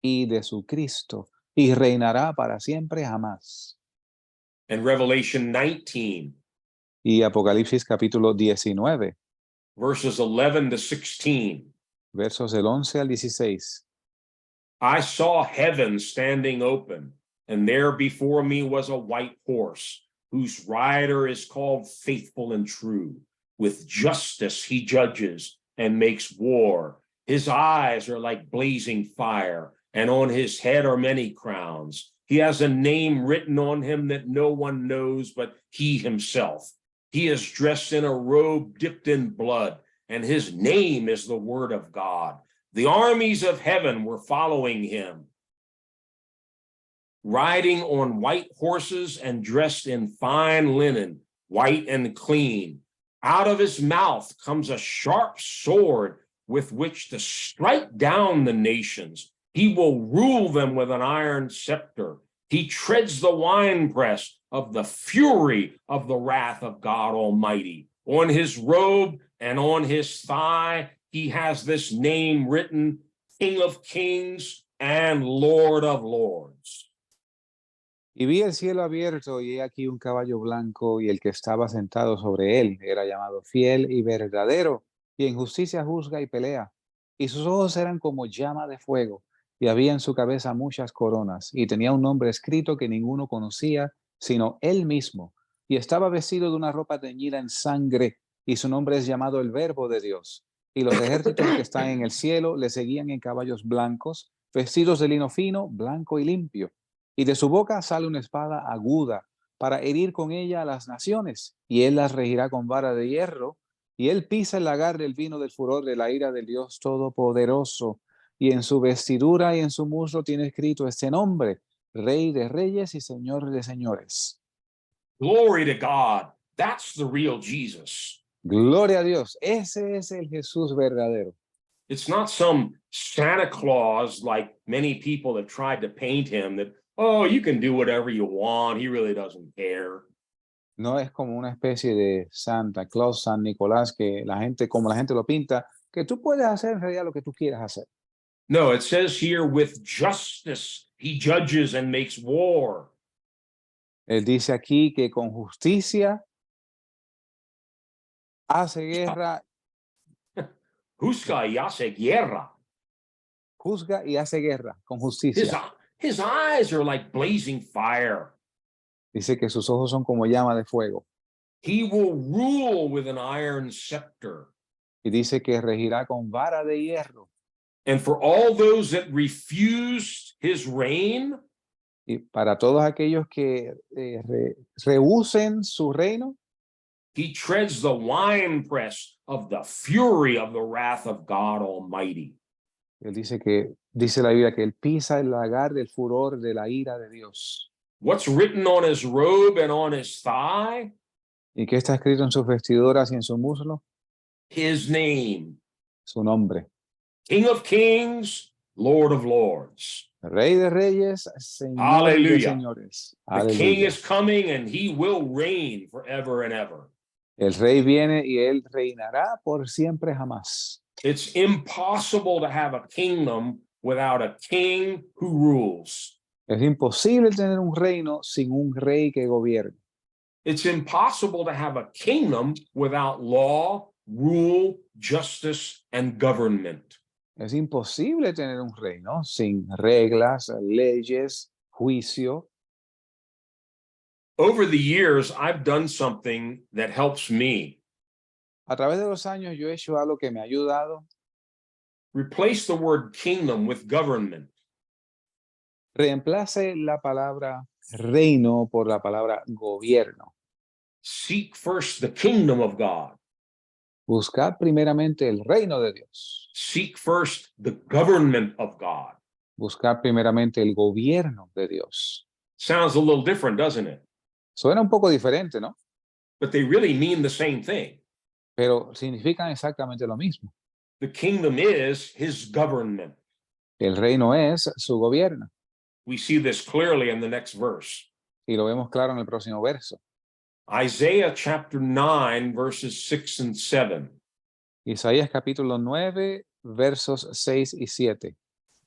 y de su Cristo, y reinará para siempre jamás. And Revelation 19, Y Apocalipsis capítulo 19, verses 11 to 16. versos del 11 al 16. I saw heaven standing open, and there before me was a white horse, whose rider is called Faithful and True. With justice he judges and makes war. His eyes are like blazing fire, and on his head are many crowns. He has a name written on him that no one knows but he himself. He is dressed in a robe dipped in blood, and his name is the Word of God. The armies of heaven were following him, riding on white horses and dressed in fine linen, white and clean. Out of his mouth comes a sharp sword with which to strike down the nations. He will rule them with an iron scepter. He treads the winepress of the fury of the wrath of God Almighty. On his robe and on his thigh, he has this name written, King of Kings and Lord of Lords. Y vi el cielo abierto y he aquí un caballo blanco y el que estaba sentado sobre él era llamado Fiel y Verdadero y en justicia juzga y pelea. Y sus ojos eran como llama de fuego y había en su cabeza muchas coronas y tenía un nombre escrito que ninguno conocía sino él mismo. Y estaba vestido de una ropa teñida en sangre y su nombre es llamado el Verbo de Dios. Y los ejércitos que están en el cielo le seguían en caballos blancos, vestidos de lino fino, blanco y limpio. Y de su boca sale una espada aguda para herir con ella a las naciones, y él las regirá con vara de hierro, y él pisa el lagar del vino del furor de la ira del Dios Todopoderoso, y en su vestidura y en su muslo tiene escrito este nombre, Rey de Reyes y Señor de Señores. Glory to God. That's the real Jesus. Gloria a Dios, ese es el Jesús verdadero. It's not some Santa Claus like many people that tried to paint him that, oh, you can do whatever you want. He really doesn't care. No es como una especie de Santa Claus, San Nicolás, que la gente, como la gente lo pinta, que tú puedes hacer en realidad lo que tú quieras hacer. No, it says here, with justice, he judges and makes war. Él dice aquí que con justicia hace guerra, Huska yase guerra. juzga y hace guerra con His, justicia. his eyes are like blazing fire. Dice que sus ojos son como llama de fuego. He will rule with an iron scepter. Y dice que regirá con vara de hierro. And for all those that refused his reign, Y para todos aquellos que rehúsen su reino, he treads the winepress of the fury of the wrath of God Almighty. él dice que, dice la Biblia, que él pisa el lagar del furor de la ira de Dios. What's written on his robe and on his thigh? ¿Y qué está escrito en sus vestiduras y en su muslo? His name, Su nombre. King of Kings, Lord of Lords. Rey de reyes, Señor de Hallelujah. señores. The King Aleluya. is coming and he will reign forever and ever. El rey viene y él reinará por siempre jamás. It's impossible to have a kingdom without a king who rules. Es imposible tener un reino sin un rey que gobierne. It's impossible to have a kingdom without law, rule, justice, and government. Es imposible tener un reino sin reglas, leyes, juicio. Over the years, I've done something that helps me. A través de los años yo he hecho algo que me ha ayudado. Replace the word kingdom with government. Reemplace la palabra reino por la palabra gobierno. Seek first the kingdom of God. Buscar primeramente el reino de Dios. Seek first the government of God. Buscar primeramente el gobierno de Dios. Sounds a little different, doesn't it? Suena un poco diferente, ¿no? But they really mean the same thing. Pero significan exactamente lo mismo. The kingdom is his government. El reino es su gobierno. We see this clearly in the next verse. Y lo vemos claro en el próximo verso. Isaiah chapter 9, verses 6 and 7. Isaías capítulo 9, versos 6 y 7.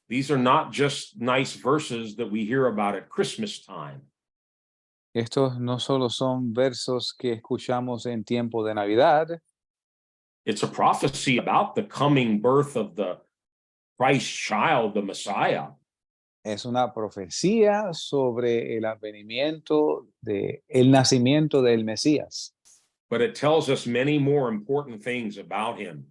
These are not just nice verses that we hear about at Christmas time. Estos no solo son versos que escuchamos en tiempo de Navidad, It's a prophecy about the coming birth of the Christ child, the Messiah. es una profecía sobre el advenimiento el nacimiento del Mesías. But it tells us many more important things about him.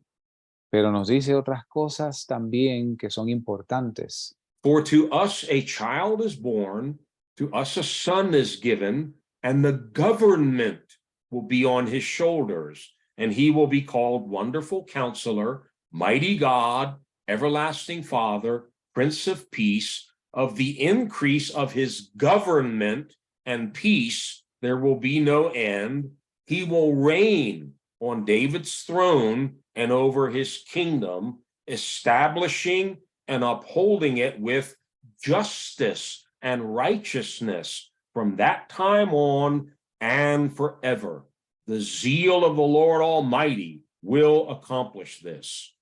Pero nos dice otras cosas también que son importantes. For to us a child is born, to us a son is given, and the government will be on his shoulders, and he will be called Wonderful Counselor, Mighty God, Everlasting Father, Prince of Peace. Of the increase of his government and peace, there will be no end. He will reign on David's throne and over his kingdom, establishing and upholding it with justice and righteousness from that time on and forever. The zeal of the Lord Almighty will accomplish this.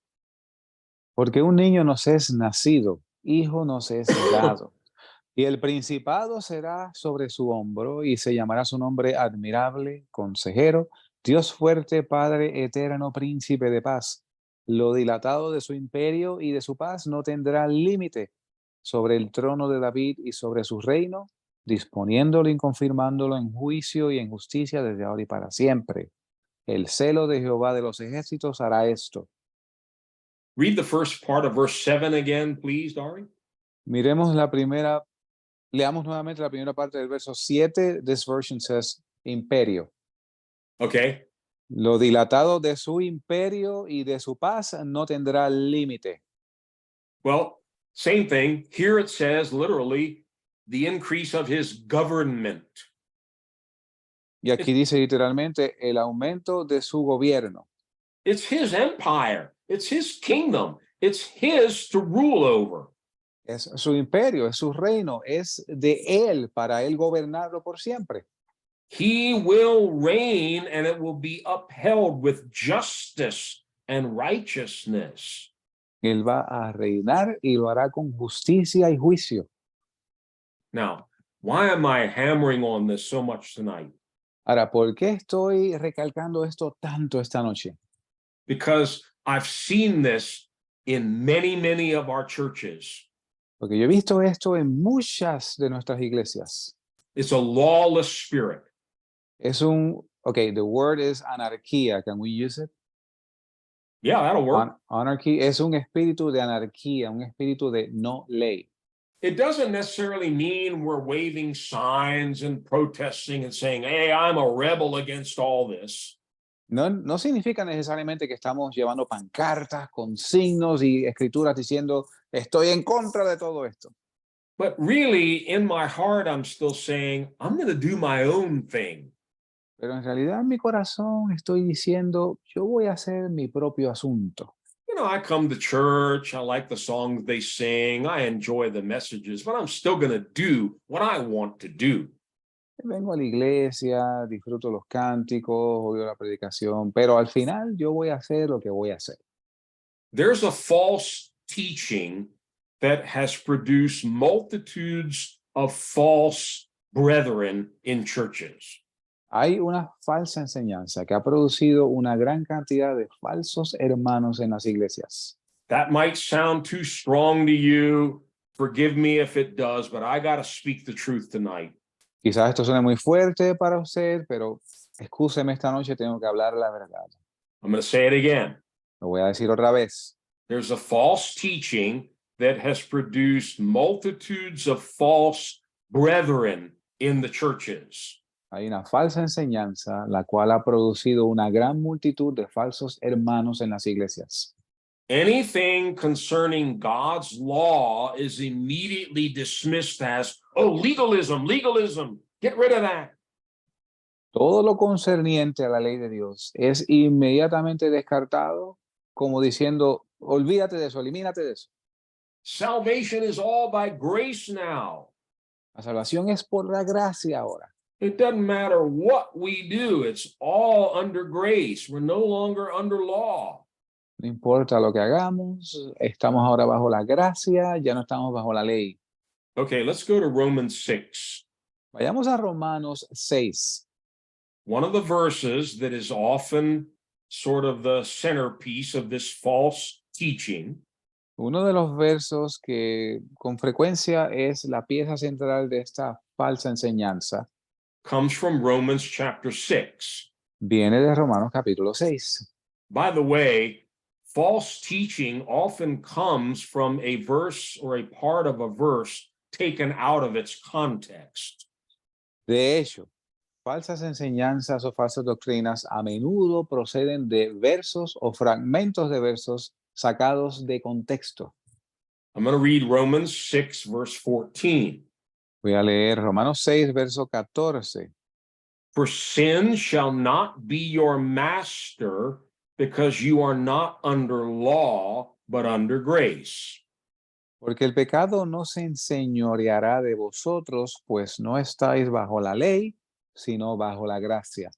Porque un niño nos es nacido, hijo nos es dado, y el principado será sobre su hombro, y se llamará su nombre admirable, consejero, Dios fuerte, Padre eterno, príncipe de paz. Lo dilatado de su imperio y de su paz no tendrá límite sobre el trono de David y sobre su reino, disponiéndolo y confirmándolo en juicio y en justicia desde ahora y para siempre. El celo de Jehová de los ejércitos hará esto. Read the first part of verse 7 again, please, Dari. Miremos leamos nuevamente la primera parte del verso 7. This version says imperio. Okay. Lo dilatado de su imperio y de su paz no tendrá límite. Well, same thing. Here it says literally the increase of his government. Y aquí dice literalmente el aumento de su gobierno. It's his empire. It's his kingdom. It's his to rule over. Es su imperio, es su reino, es de él para él gobernarlo por siempre. He will reign and it will be upheld with justice and righteousness. Él va a reinar y lo hará con justicia y juicio. Now, Why am I hammering on this so much tonight? Ahora, ¿por qué estoy recalcando esto tanto esta noche? Because I've seen this in many, many of our churches. Porque yo he visto esto en muchas de nuestras iglesias. It's a lawless spirit. Es okay, the word is anarquía. Can we use it? Yeah, that'll work. Anarchy es un espíritu de anarquía, un espíritu de no ley. It doesn't necessarily mean we're waving signs and protesting and saying, hey, I'm a rebel against all this. No significa necesariamente que estamos llevando pancartas con signos y escrituras diciendo, estoy en contra de todo esto. But really, in my heart, I'm still saying, I'm going to do my own thing. Pero en realidad en mi corazón estoy diciendo, yo voy a hacer mi propio asunto. You know, I come to church, I like the songs they sing, I enjoy the messages, but I'm still going to do what I want to do. Vengo a la iglesia, disfruto los cánticos, oigo la predicación, pero al final yo voy a hacer lo que voy a hacer. There's a false teaching that has produced multitudes of false brethren in churches. Hay una falsa enseñanza que ha producido una gran cantidad de falsos hermanos en las iglesias. That might sound too strong to you. Forgive me if it does, but I got to speak the truth tonight. Quizás esto suene muy fuerte para usted, pero excúseme, esta noche tengo que hablar la verdad. I'm going to say it again. Lo voy a decir otra vez. There's a false teaching that has produced multitudes of false brethren in the churches. Hay una falsa enseñanza, la cual ha producido una gran multitud de falsos hermanos en las iglesias. Anything concerning God's law is immediately dismissed as, oh, legalism, legalism, get rid of that. Todo lo concerniente a la ley de Dios es inmediatamente descartado como diciendo, olvídate de eso, elimínate de eso. Salvation is all by grace now. La salvación es por la gracia ahora. It doesn't matter what we do, it's all under grace. We're no longer under law. No importa lo que hagamos, estamos ahora bajo la gracia, ya no estamos bajo la ley. Okay, let's go to Romans 6. Vayamos a Romanos 6. One of the verses that is often sort of the centerpiece of this false teaching Uno de los versos que con frecuencia es la pieza central de esta falsa enseñanza comes from Romans chapter 6. viene de Romanos capítulo 6. By the way, false teaching often comes from a verse or a part of a verse taken out of its context. De hecho, falsas enseñanzas o falsas doctrinas a menudo proceden de versos o fragmentos de versos sacados de contexto. I'm going to read Romans 6, verse 14. Voy a leer Romanos 6, verso 14. For sin shall not be your master, because you are not under law, but under grace. Porque el pecado no se enseñoreará de vosotros, pues no estáis bajo la ley, sino bajo la gracia.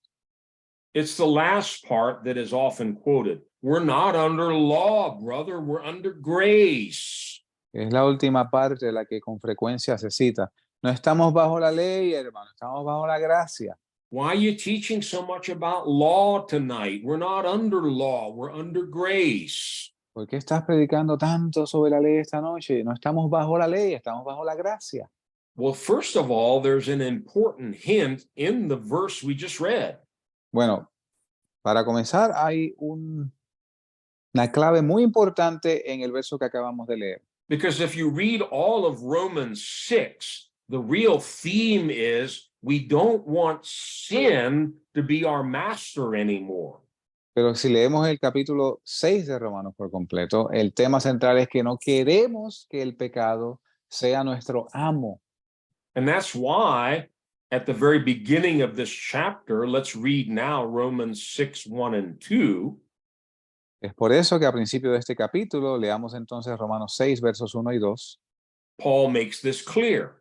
It's the last part that is often quoted. We're not under law, brother, we're under grace. Es la última parte la que con frecuencia se cita. No estamos bajo la ley, hermano, estamos bajo la gracia. Why are you teaching so much about law tonight? We're not under law, we're under grace. ¿Por qué estás predicando tanto sobre la ley esta noche? No estamos bajo la ley, estamos bajo la gracia. Well, first of all, there's an important hint in the verse we just read. Bueno, para comenzar, hay una clave muy importante en el verso que acabamos de leer. Because if you read all of Romans 6, the real theme is we don't want sin to be our master anymore. Pero si leemos el capítulo 6 de Romanos por completo, el tema central es que no queremos que el pecado sea nuestro amo. And that's why at the very beginning of this chapter, let's read now Romans 6, 1 and 2. Es por eso que a principio de este capítulo leamos entonces Romanos 6, versos 1 y 2. Paul makes this clear.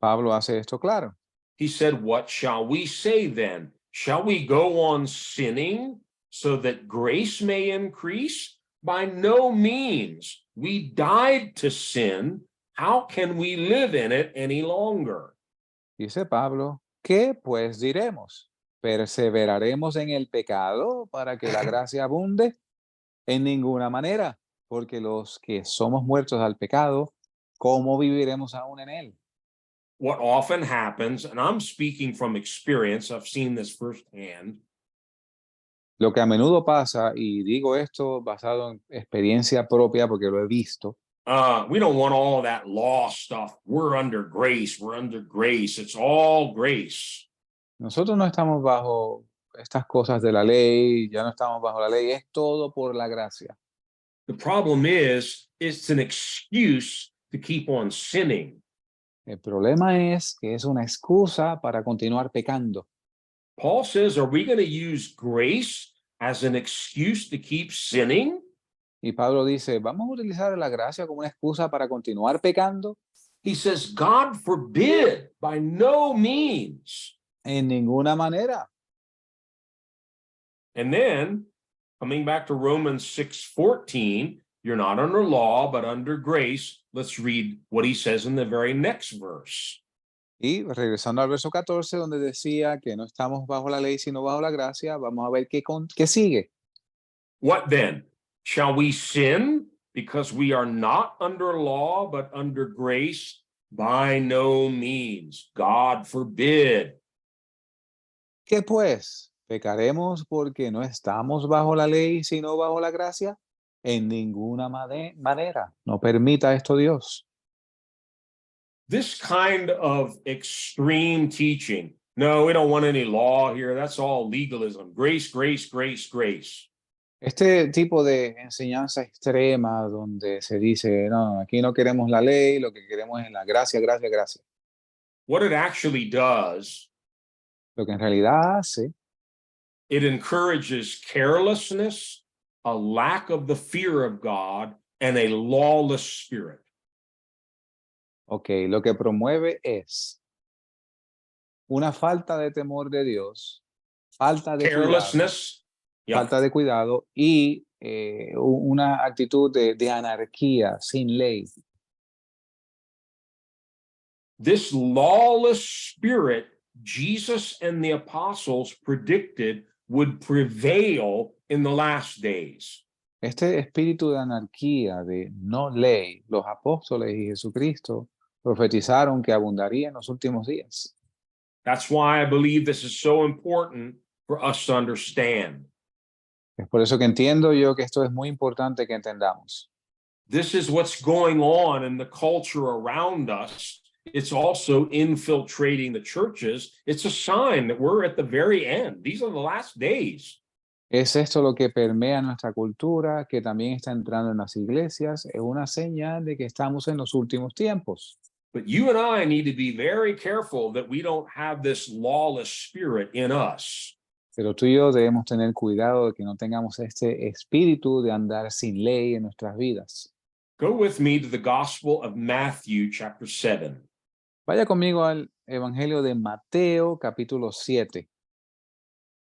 Pablo hace esto claro. He said, what shall we say then? Shall we go on sinning so that grace may increase? By no means. We died to sin. How can we live in it any longer? Dice Pablo, ¿qué pues diremos? ¿Perseveraremos en el pecado para que la gracia abunde? En ninguna manera, porque los que somos muertos al pecado, ¿cómo viviremos aún en él? What often happens, and I'm speaking from experience, I've seen this firsthand. Lo que a menudo pasa, y digo esto basado en experiencia propia porque lo he visto, We don't want all that law stuff. We're under grace. We're under grace. It's all grace. nosotros no estamos bajo estas cosas de la ley, ya no estamos bajo la ley, es todo por la gracia. The problem is, it's an excuse to keep on sinning. El problema es que es una excusa para continuar pecando. Paul says, are we going to use grace as an excuse to keep sinning? Y Pablo dice, ¿vamos a utilizar la gracia como una excusa para continuar pecando? He says, God forbid, by no means. En ninguna manera. And then, coming back to Romans 6:14, you're not under law, but under grace. Let's read what he says in the very next verse. Y regresando al verso 14, donde decía que no estamos bajo la ley, sino bajo la gracia, vamos a ver qué sigue. What then? Shall we sin because we are not under law, but under grace? By no means. God forbid. ¿Qué pues? ¿Pecaremos porque no estamos bajo la ley, sino bajo la gracia? En ninguna manera. No permita esto Dios. This kind of extreme teaching. No, we don't want any law here. That's all legalism. Grace, grace, grace, grace. Este tipo de enseñanza extrema donde se dice, no, aquí no queremos la ley, lo que queremos es la gracia, gracia, gracia. What it actually does, Lo que en realidad hace it encourages carelessness, a lack of the fear of God, and a lawless spirit. Ok, lo que promueve es una falta de temor de Dios, falta de cuidado, Carelessness, yeah, falta de cuidado y una actitud de anarquía sin ley. this lawless spirit, Jesus and the apostles predicted would prevail in the last days. Este espíritu de anarquía, de no ley, los apóstoles y Jesucristo profetizaron que abundaría en los últimos días. That's why I believe this is so important for us to understand. Es por eso que entiendo yo que esto es muy importante que entendamos. This is what's going on in the culture around us. It's also infiltrating the churches. It's a sign that we're at the very end. These are the last days. Es esto lo que permea nuestra cultura, que también está entrando en las iglesias. Es una señal de que estamos en los últimos tiempos. But you and I need to be very careful that we don't have this lawless spirit in us. Pero tú y yo debemos tener cuidado de que no tengamos este espíritu de andar sin ley en nuestras vidas. Go with me to the Gospel of Matthew, chapter 7. Vaya conmigo al Evangelio de Mateo, capítulo 7.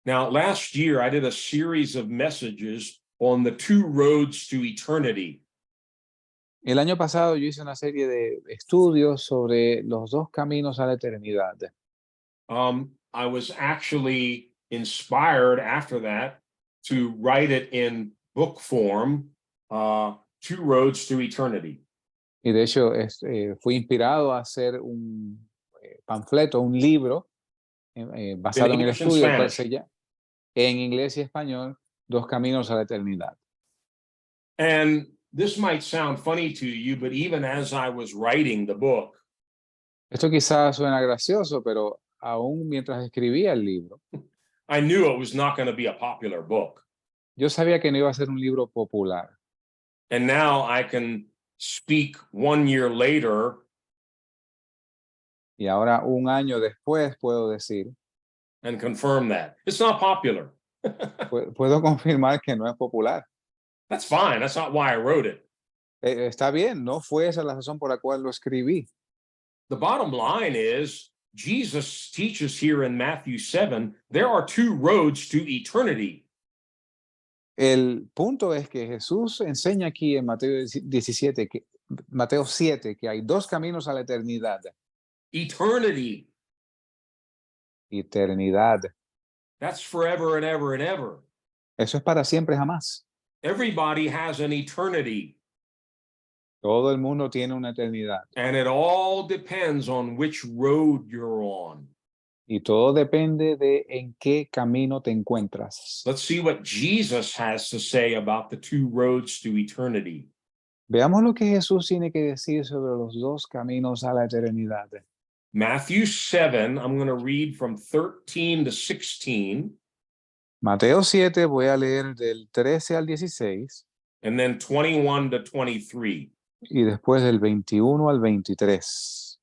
Now, last year I did a series of messages on the two roads to eternity. El año pasado yo hice una serie de estudios sobre los dos caminos a la eternidad. I was actually inspired after that to write it in book form, Two Roads to Eternity. Y de hecho fui inspirado a hacer un panfleto, un libro basado en el English and estudio, el cual Spanish. en inglés y español, Dos Caminos a la Eternidad. And this might sound funny to you, but even as I was writing the book, Esto quizás suena gracioso, pero aún mientras escribía el libro, I knew it was not going to be a popular book. yo sabía que no iba a ser un libro popular. And now I can speak 1 year later Y ahora, un año después, puedo decir, and confirm that. It's not popular. puedo confirmar que no es popular. That's fine. That's not why I wrote it. Está bien, no fue esa la razón por la cual lo escribí. The bottom line is Jesus teaches here in Matthew 7, there are two roads to eternity. El punto es que Jesús enseña aquí en Mateo 7 que hay dos caminos a la eternidad. Eternity. eternidad. That's forever and ever and ever. Eso es para siempre jamás. Everybody has an eternity, Todo el mundo tiene una eternidad. and it all depends on which road you're on. Y todo depende de en qué camino te encuentras. Let's see what Jesus has to say about the two roads to eternity. Veamos lo que Jesús tiene que decir sobre los dos caminos a la eternidad. Matthew 7, I'm going to read from 13 to 16, Mateo 7, voy a leer del 13 al 16 and then 21 to 23. y después del 21 al 23.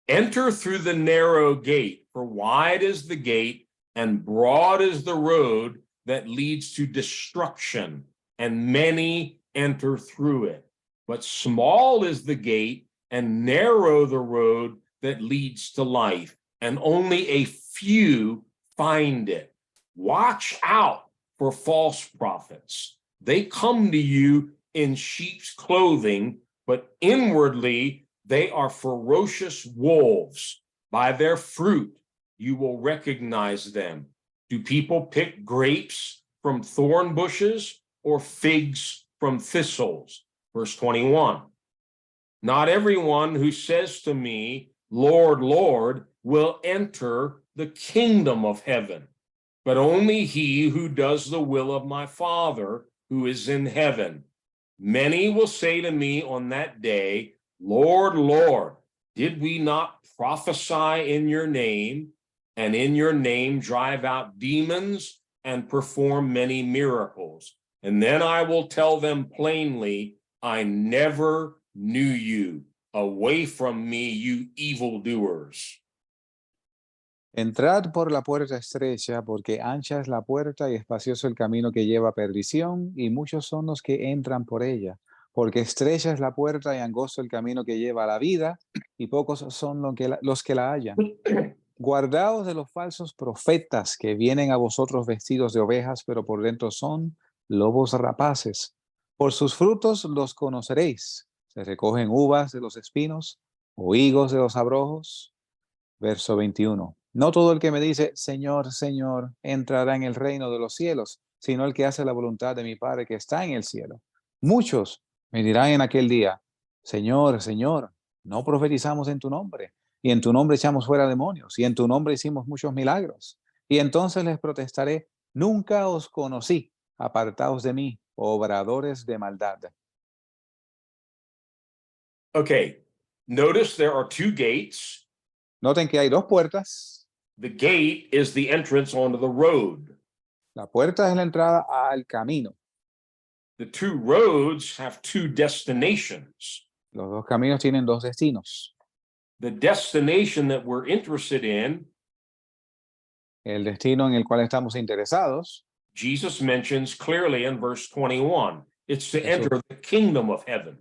Enter through the narrow gate, for wide is the gate, and broad is the road that leads to destruction, and many enter through it. But small is the gate, and narrow the road that leads to life, and only a few find it. Watch out for false prophets. They come to you in sheep's clothing, but inwardly they are ferocious wolves. By their fruit you will recognize them. Do people pick grapes from thorn bushes or figs from thistles? Verse 21. Not everyone who says to me, Lord, Lord, will enter the kingdom of heaven, but only he who does the will of my Father who is in heaven. Many will say to me on that day, Lord, Lord, did we not prophesy in your name, and in your name drive out demons and perform many miracles? And then I will tell them plainly, I never knew you. Away from me, you evildoers. Entrad por la puerta estrecha, porque ancha es la puerta y espacioso el camino que lleva a perdición, y muchos son los que entran por ella. Porque estrecha es la puerta y angosto el camino que lleva a la vida, y pocos son los que la hallan. Guardaos de los falsos profetas que vienen a vosotros vestidos de ovejas, pero por dentro son lobos rapaces. Por sus frutos los conoceréis. Se recogen uvas de los espinos o higos de los abrojos. Verso 21. No todo el que me dice, Señor, Señor, entrará en el reino de los cielos, sino el que hace la voluntad de mi Padre que está en el cielo. Muchos me dirán en aquel día, Señor, Señor, no profetizamos en tu nombre, y en tu nombre echamos fuera demonios, y en tu nombre hicimos muchos milagros. Y entonces les protestaré, nunca os conocí, apartaos de mí, obradores de maldad. Okay, notice there are two gates. Noten que hay dos puertas. The gate is the entrance onto the road. La puerta es la entrada al camino. The two roads have two destinations. Los dos caminos tienen dos destinos. The destination that we're interested in, El destino en el cual estamos interesados, Jesus mentions clearly in verse 21. It's to Eso. enter the kingdom of heaven.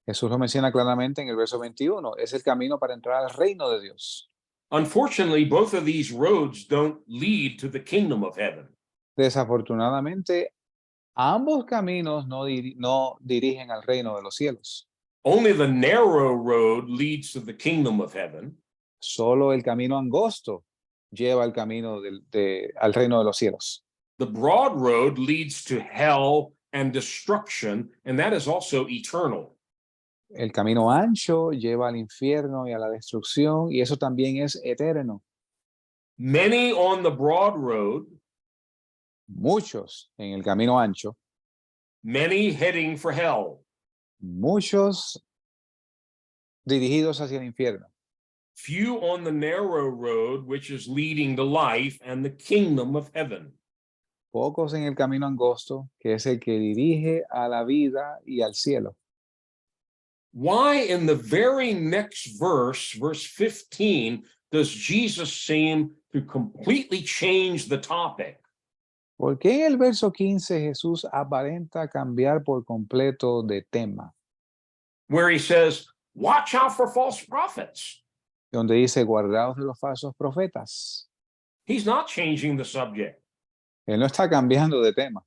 Jesús lo menciona claramente en el verso 21, es el camino para entrar al reino de Dios. Unfortunately, both of these roads don't lead to the kingdom of heaven. Desafortunadamente, ambos caminos no dirigen al reino de los cielos. Only the narrow road leads to the kingdom of heaven. Solo el camino angosto lleva al camino al reino de los cielos. The broad road leads to hell and destruction, and that is also eternal. El camino ancho lleva al infierno y a la destrucción, y eso también es eterno. Many on the broad road, Muchos en el camino ancho, many heading for hell. muchos dirigidos hacia el infierno. Few on the narrow road, which is leading to life and the kingdom of heaven. Pocos en el camino angosto, que es el que dirige a la vida y al cielo. Why in the very next verse, verse 15, does Jesus seem to completely change the topic? ¿Por qué en el verso 15 Jesús aparenta cambiar por completo de tema? Where he says, watch out for false prophets. Donde dice, guardaos de los falsos profetas. He's not changing the subject. Él no está cambiando de tema.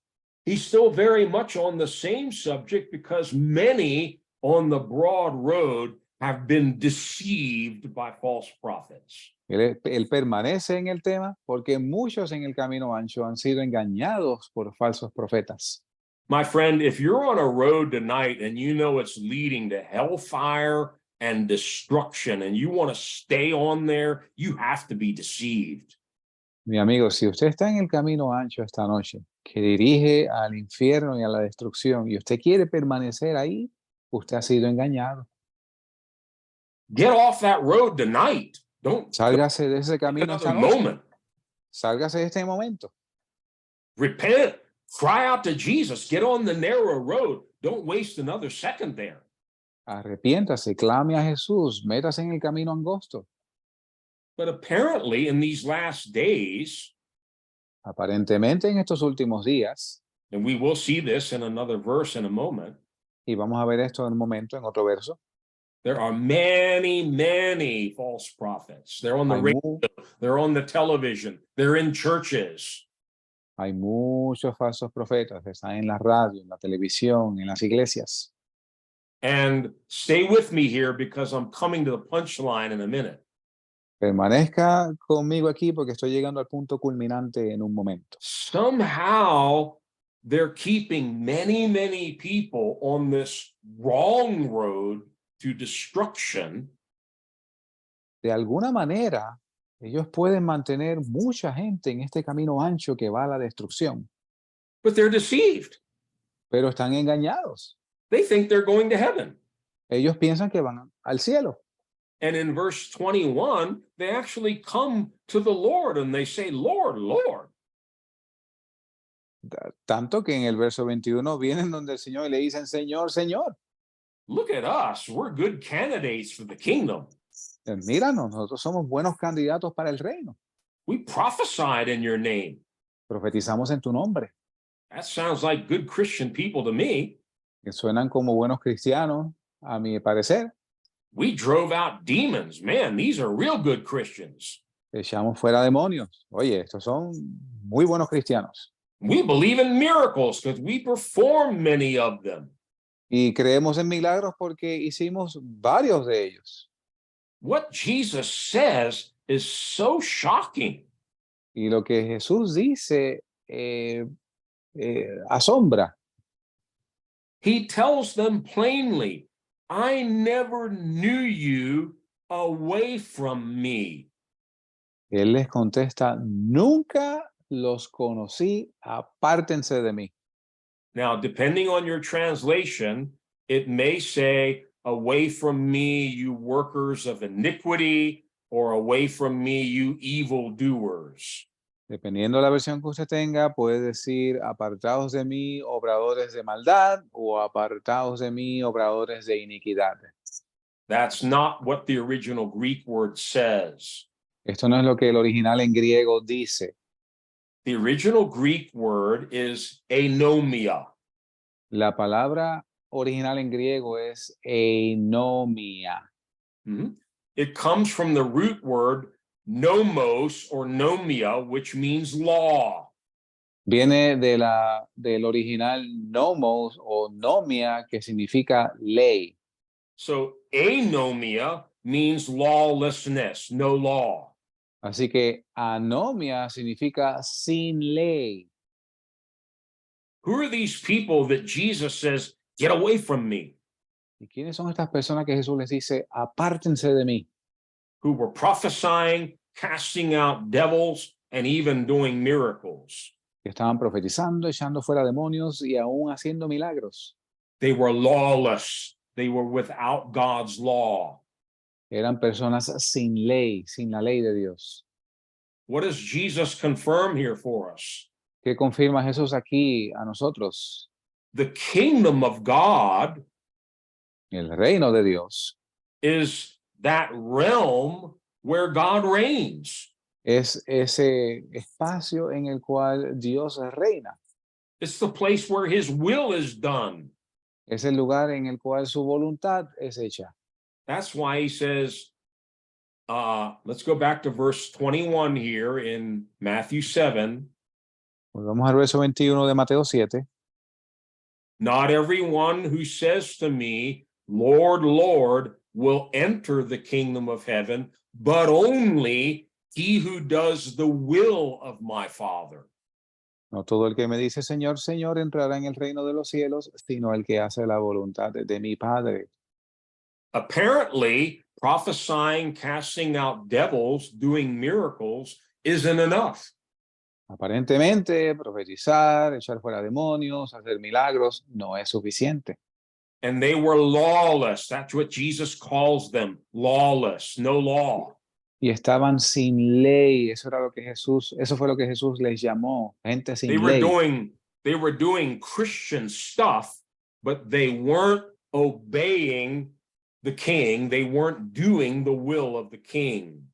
He's still very much on the same subject because many on the broad road have been deceived by false prophets. Él permanece en el tema porque muchos en el camino ancho han sido engañados por falsos profetas. My friend, if you're on a road tonight and you know it's leading to hellfire and destruction and you want to stay on there, you have to be deceived. Mi amigo, si usted está en el camino ancho esta noche, que dirige al infierno y a la destrucción, y usted quiere permanecer ahí, usted ha sido engañado. Get off that road tonight. Don't Sálgase de ese take camino esta another noche. moment. Sálgase de este momento. Repent. Cry out to Jesus. Get on the narrow road. Don't waste another second there. Arrepiéntase, clame a Jesús, métase en el camino angosto. But apparently, in these last days, Aparentemente en estos últimos días, and we will see this in another verse in a moment, y vamos a ver esto en un momento, en otro verso, there are many, many false prophets. They're on the hay, radio, mu- they're on the television, they're in churches. hay muchos falsos profetas que están en la radio, en la televisión, en las iglesias. And stay with me here because I'm coming to the punchline in a minute. Permanezca conmigo aquí porque estoy llegando al punto culminante en un momento. Somehow they're keeping many, many people on this wrong road to destruction. De alguna manera, ellos pueden mantener mucha gente en este camino ancho que va a la destrucción, But they're deceived. pero están engañados. They think they're going to heaven. Ellos piensan que van al cielo. And in verse 21, they actually come to the Lord and they say, Lord, Lord. Tanto que en el verso 21 vienen donde el Señor y le dicen, Señor, Señor, Look at us. We're good candidates for the kingdom. míranos, nosotros somos buenos candidatos para el reino. We prophesied in your name. Profetizamos en tu nombre, That sounds like good Christian people to me. que suenan como buenos cristianos, a mi parecer. We drove out demons. Man, these are real good Christians. Echamos fuera demonios. Oye, estos son muy buenos cristianos. We believe in miracles because we perform many of them. Y creemos en milagros porque hicimos varios de ellos. What Jesus says is so shocking. Y lo que Jesús dice asombra. He tells them plainly, I never knew you, away from me. Él les contesta, nunca los conocí, apártense de mí. Now, depending on your translation, it may say, away from me, you workers of iniquity, or away from me, you evildoers. Dependiendo de la versión que usted tenga, puede decir apartados de mí, obradores de maldad, o apartados de mí, obradores de iniquidad. That's not what the original Greek word says. Esto no es lo que el original en griego dice. The original Greek word is anomia. La palabra original en griego es einomia. Mhm. It comes from the root word nomos or nomia, which means law. Viene del original nomos o nomia, que significa ley. So anomia means lawlessness, no law. Así que anomia significa sin ley. Who are these people that Jesus says, get away from me? ¿Y quiénes son estas personas que Jesús les dice, apártense de mí? Who were prophesying, casting out devils, and even doing miracles. Que estaban profetizando, echando fuera demonios y aún haciendo milagros. They were lawless. They were without God's law. Eran personas sin ley, sin la ley de Dios. What does Jesus confirm here for us? ¿Qué confirma Jesús aquí a nosotros? The kingdom of God El reino de Dios is that realm where God reigns. es ese espacio en el cual Dios reina. It's the place where his will is done. Es el lugar en el cual su voluntad es hecha. That's why he says, let's go back to verse 21 here in Matthew 7. Volvamos al verso 21 de Mateo 7. Not everyone who says to me, Lord, Lord, will enter the kingdom of heaven, but only he who does the will of my Father. No todo el que me dice Señor, Señor entrará en el reino de los cielos, sino el que hace la voluntad de mi Padre. Apparently, prophesying, casting out devils, doing miracles isn't enough. Aparentemente, profetizar, echar fuera demonios, hacer milagros, no es suficiente. And they were lawless. That's what Jesus calls them, lawless, no law. Y estaban sin ley, eso fue lo que Jesús les llamó, gente They sin were ley. doing Christian stuff, but they weren't obeying the king. They weren't doing the will of the king.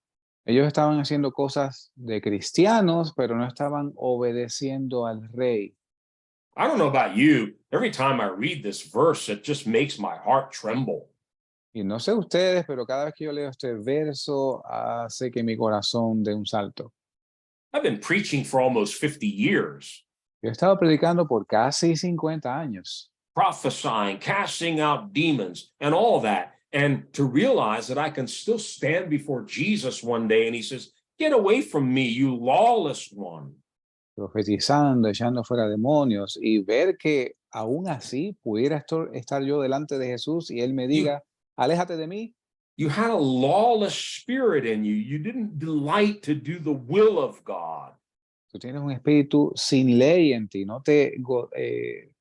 Ellos estaban haciendo cosas de cristianos, pero no estaban obedeciendo al rey. I don't know about you. Every time I read this verse, it just makes my heart tremble. Y no sé ustedes, pero cada vez que yo leo este verso, hace que mi corazón dé un salto. I've been preaching for almost 50 years, Yo he estado predicando por casi 50 años, prophesying, casting out demons, and all that. And to realize that I can still stand before Jesus one day and he says, "Get away from me, you lawless one." profetizando, echando fuera demonios, y ver que aún así pudiera estar yo delante de Jesús y Él me diga, aléjate de mí. You had a lawless spirit in you. You didn't delight to do the will of God. Tú tienes un espíritu sin ley en ti, no te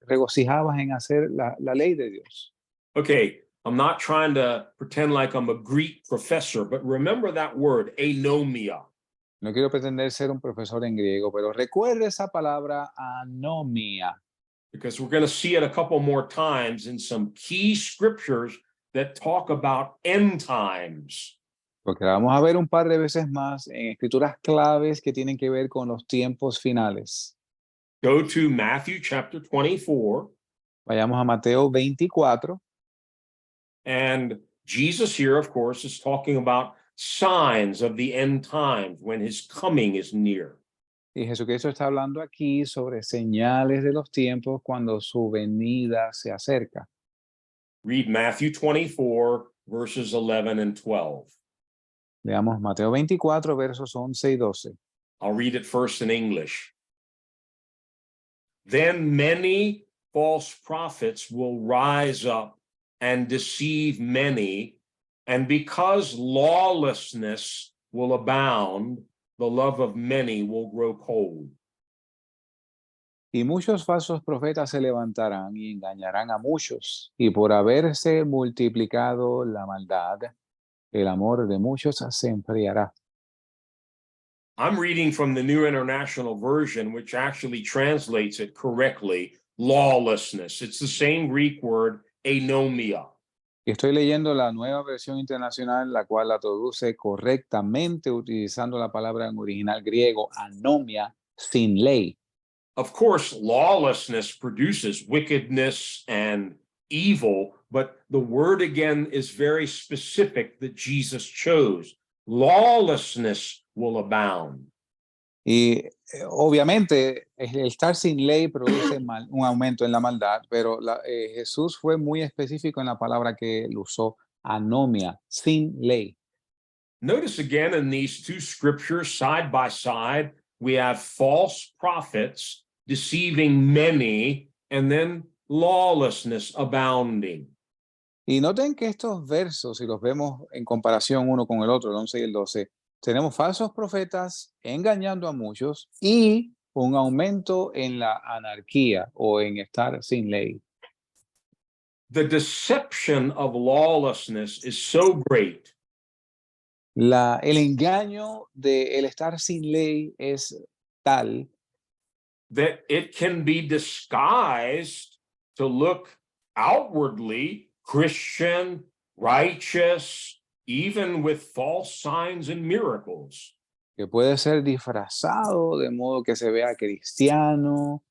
regocijabas en hacer la ley de Dios. Okay, I'm not trying to pretend like I'm a Greek professor, but remember that word, anomia. No quiero pretender ser un profesor en griego, pero recuerda esa palabra anomia, Because we're going to see it a couple more times in some key scriptures that talk about end times. porque la vamos a ver un par de veces más en escrituras claves que tienen que ver con los tiempos finales. Go to Matthew chapter 24. Vayamos a Mateo 24. And Jesus here, of course, is talking about signs of the end times when his coming is near. Y Jesucristo está hablando aquí sobre señales de los tiempos cuando su venida se acerca. Read Matthew 24, verses 11 and 12. Leamos Mateo 24, versos 11 y 12. I'll read it first in English. Then many false prophets will rise up and deceive many, and because lawlessness will abound, the love of many will grow cold. Y muchos falsos profetas se levantarán y engañarán a muchos, y por haberse multiplicado la maldad, el amor de muchos se enfriará. I'm reading from the New International Version, which actually translates it correctly, lawlessness. It's the same Greek word, anomia. Y estoy leyendo la nueva versión internacional, la cual la traduce correctamente utilizando la palabra en original griego, anomia, sin ley. Of course, lawlessness produces wickedness and evil, but the word again is very specific that Jesus chose. Lawlessness will abound. Y obviamente el estar sin ley produce un aumento en la maldad, pero Jesús fue muy específico en la palabra que él usó, anomia, sin ley. Notice again in these two scriptures, side by side, we have false prophets deceiving many, and then lawlessness abounding. Y noten que estos versos, si los vemos en comparación uno con el otro, el 11 y el 12, tenemos falsos profetas engañando a muchos y un aumento en la anarquía o en estar sin ley. The deception of lawlessness is so great El engaño de el estar sin ley es tal that it can be disguised to look outwardly Christian, righteous, even with false signs and miracles. que puede ser disfrazado de modo que se vea cristiano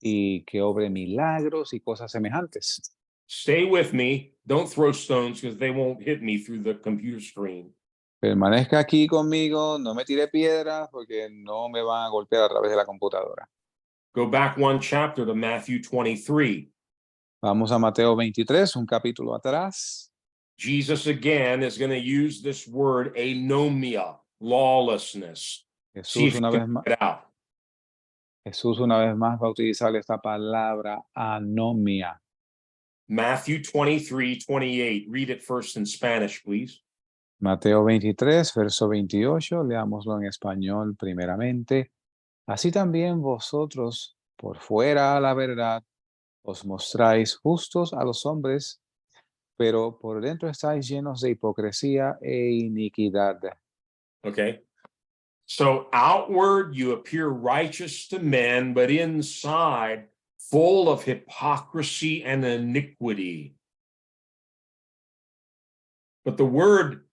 y que obre milagros y cosas semejantes. Stay with me. Don't throw stones because they won't hit me through the computer screen. Permanezca aquí conmigo, no me tire piedras porque no me van a golpear a través de la computadora. Go back one chapter to Matthew 23. Vamos a Mateo 23, un capítulo atrás. Jesus again is going to use this word anomia, lawlessness. See Jesús if una you vez can más, get it out. Jesús una vez más va a utilizar esta palabra anomia. Matthew 23:28. Read it first in Spanish, please. Mateo 23, verso 28, leámoslo en español primeramente. Así también vosotros, por fuera a la verdad, os mostráis justos a los hombres, pero por dentro estáis llenos de hipocresía e iniquidad. Okay. So outward you appear righteous to men, but inside full of hypocrisy and iniquity. But the word,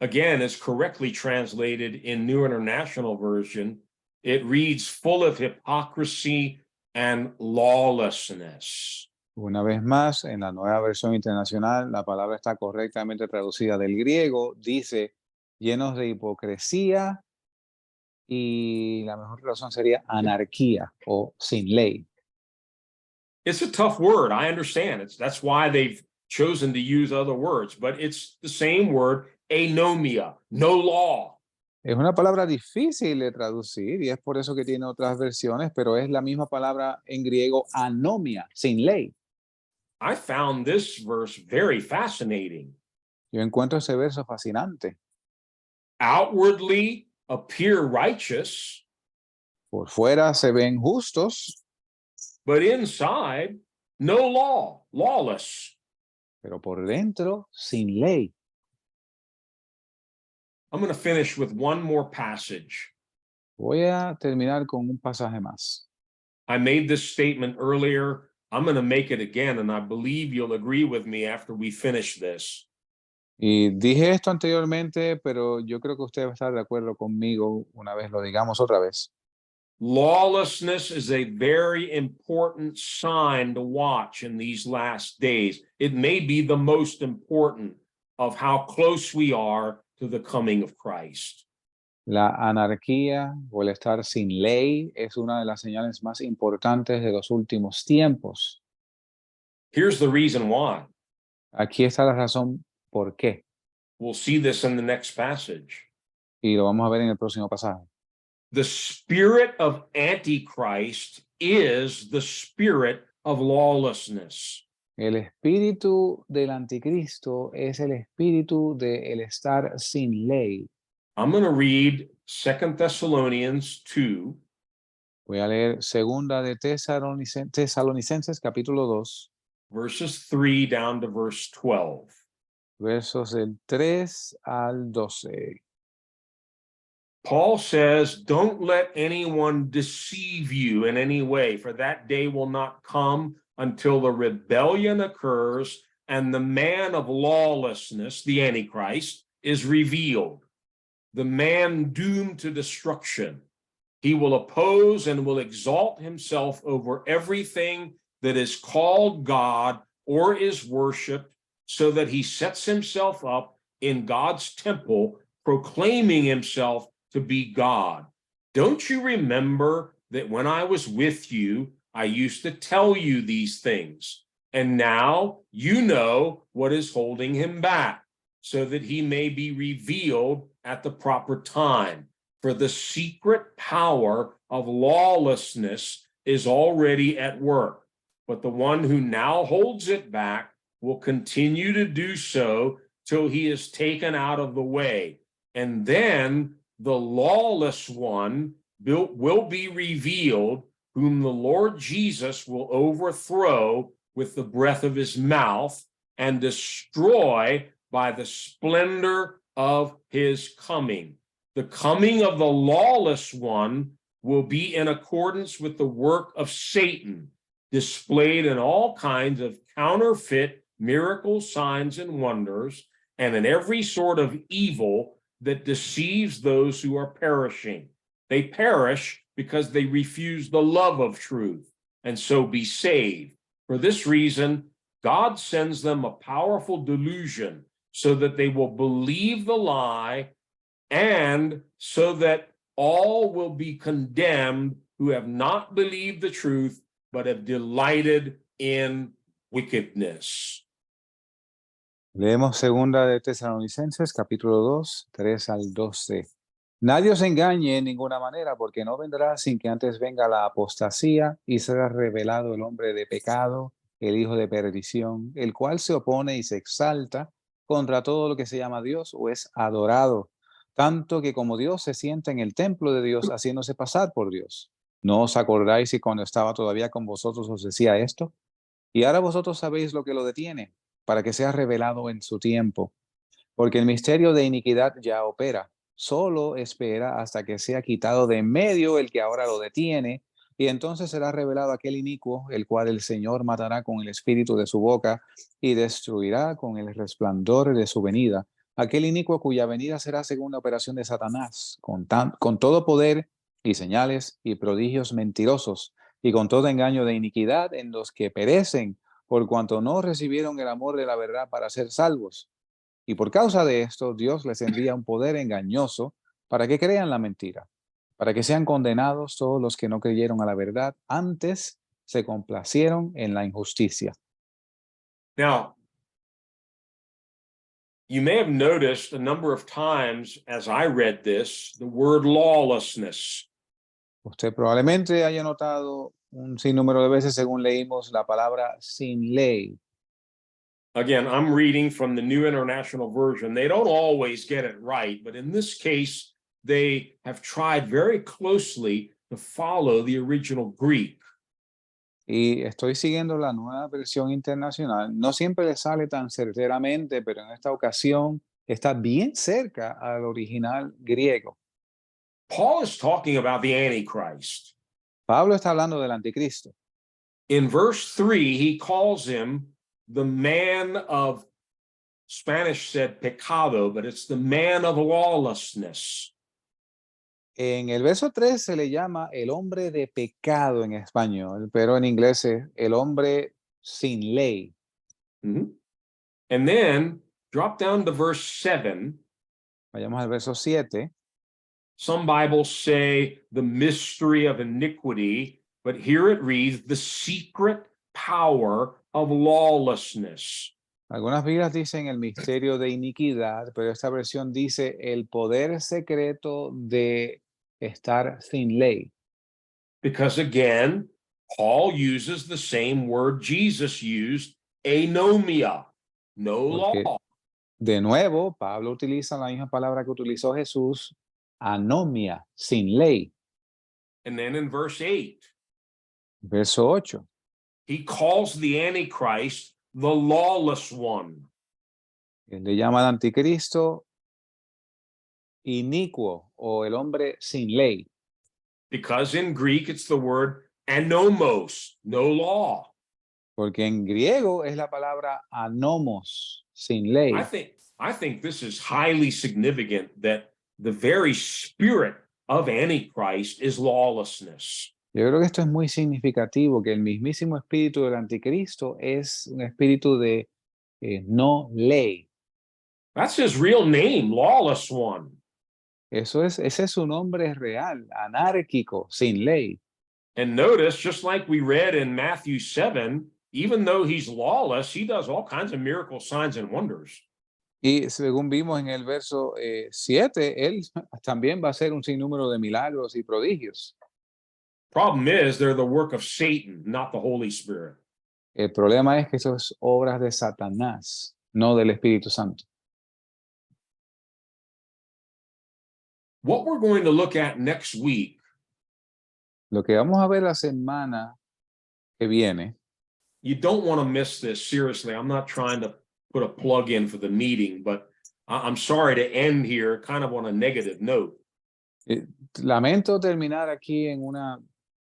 again, is correctly translated in New International Version. It reads full of hypocrisy and lawlessness. Una vez más, en la nueva versión internacional, la palabra está correctamente traducida del griego, dice llenos de hipocresía y la mejor razón sería anarquía o sin ley. It's a tough word. I understand. That's why they've chosen to use other words, but it's the same word, anomia, no law. Es una palabra difícil de traducir y es por eso que tiene otras versiones, pero es la misma palabra en griego anomia, sin ley. I found this verse very fascinating. Yo encuentro ese verso fascinante. Outwardly appear righteous, Por fuera se ven justos, but inside no law, lawless. pero por dentro sin ley. I'm going to finish with one more passage. Voy a terminar con un pasaje más. I made this statement earlier. I'm going to make it again, and I believe you'll agree with me after we finish this. Y dije esto anteriormente, pero yo creo que usted va a estar de acuerdo conmigo una vez lo digamos otra vez. Lawlessness is a very important sign to watch in these last days. It may be the most important of how close we are to the coming of Christ. La anarquía o el estar sin ley es una de las señales más importantes de los últimos tiempos. Here's the reason why. Aquí está la razón por qué. We'll see this in the next passage. Y lo vamos a ver en el próximo pasaje. The spirit of Antichrist is the spirit of lawlessness. El espíritu del anticristo es el espíritu del estar sin ley. I'm going to read 2 Thessalonians 2. Voy a leer segunda de Tesalonicenses capítulo 2, verses 3 down to verse 12. versos del 3 al 12. Paul says, don't let anyone deceive you in any way, for that day will not come until the rebellion occurs and the man of lawlessness, the Antichrist, is revealed, the man doomed to destruction. He will oppose and will exalt himself over everything that is called God or is worshiped, so that he sets himself up in God's temple, proclaiming himself to be God. Don't you remember that when I was with you, I used to tell you these things? And now you know what is holding him back, so that he may be revealed at the proper time. For the secret power of lawlessness is already at work, but the one who now holds it back will continue to do so till he is taken out of the way. And then the lawless one will be revealed, whom the Lord Jesus will overthrow with the breath of his mouth and destroy by the splendor of his coming. The coming of the lawless one will be in accordance with the work of Satan, displayed in all kinds of counterfeit miracles, signs, and wonders, and in every sort of evil that deceives those who are perishing. They perish because they refuse the love of truth, and so be saved. For this reason, God sends them a powerful delusion so that they will believe the lie, and so that all will be condemned who have not believed the truth, but have delighted in wickedness. Leemos segunda de Tesalonicenses, capítulo 2, 3 al 12. Nadie os engañe en ninguna manera, porque no vendrá sin que antes venga la apostasía y será revelado el hombre de pecado, el hijo de perdición, el cual se opone y se exalta contra todo lo que se llama Dios o es adorado, tanto que como Dios se sienta en el templo de Dios haciéndose pasar por Dios. ¿No os acordáis si cuando estaba todavía con vosotros os decía esto? Y ahora vosotros sabéis lo que lo detiene, para que sea revelado en su tiempo. Porque el misterio de iniquidad ya opera. Solo espera hasta que sea quitado de en medio el que ahora lo detiene, y entonces será revelado aquel inicuo, el cual el Señor matará con el espíritu de su boca y destruirá con el resplandor de su venida. Aquel inicuo cuya venida será según la operación de Satanás, con todo poder y señales y prodigios mentirosos, y con todo engaño de iniquidad en los que perecen, por cuanto no recibieron el amor de la verdad para ser salvos. Y por causa de esto, Dios les envía un poder engañoso para que crean la mentira, para que sean condenados todos los que no creyeron a la verdad, antes se complacieron en la injusticia. Now, you may have noticed a number of times as I read this, the word lawlessness. Usted probablemente haya notado un sinnúmero de veces, según leímos, la palabra sin ley. Again, I'm reading from the New International Version. They don't always get it right, but in this case, they have tried very closely to follow the original Greek. Y estoy siguiendo la nueva versión internacional. No siempre le sale tan certeramente, pero en esta ocasión está bien cerca al original griego. Paul is talking about the Antichrist. Pablo está hablando del anticristo. In verse 3, he calls him the man of, Spanish said pecado, but it's the man of lawlessness. En el verso 3 se le llama el hombre de pecado en español, pero en inglés es el hombre sin ley. Mm-hmm. And then drop down to verse 7. Vayamos al verso 7. Some Bibles say the mystery of iniquity, but here it reads the secret power of lawlessness. Algunas Biblias dicen el misterio de iniquidad, pero esta versión dice el poder secreto de estar sin ley. Because again, Paul uses the same word Jesus used, anomia, no Porque, law. de nuevo, Pablo utiliza la misma palabra que utilizó Jesús, anomia, sin ley. And then in verse 8, Verso 8. he calls the Antichrist the lawless one. Él le llama al anticristo inicuo o el hombre sin ley. Because in Greek it's the word anomos, no law. Porque en griego es la palabra anomos, sin ley. I think this is highly significant that the very spirit of Antichrist is lawlessness. Yo creo que esto es muy significativo, que el mismísimo espíritu del anticristo es un espíritu de no ley. That's his real name, lawless one. Ese es su nombre real, anárquico, sin ley. And notice, just like we read in Matthew 7, even though he's lawless, he does all kinds of miracle signs and wonders. Y según vimos en el verso 7, él también va a hacer un sinnúmero de milagros y prodigios. Problem is, they're the work of Satan, not the Holy Spirit. El problema es que eso es obras de Satanás, no del Espíritu Santo. What we're going to look at next week, Lo que vamos a ver la semana que viene, you don't want to miss this. Seriously, I'm not trying to put a plug in for the meeting, but I'm sorry to end here kind of on a negative note. lamento terminar aquí en una,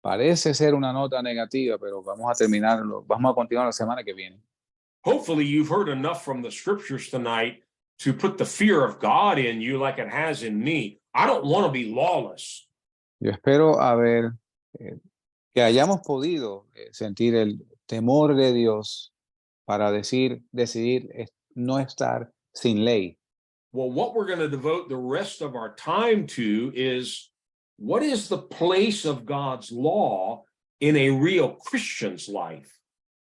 parece ser una nota negativa, pero vamos a continuar la semana que viene. Hopefully you've heard enough from the scriptures tonight to put the fear of God in you like it has in me. I don't want to be lawless. Yo espero que hayamos podido sentir el temor de Dios para decidir no estar sin ley. Well, what we're going to devote the rest of our time to is what is the place of God's law in a real Christian's life?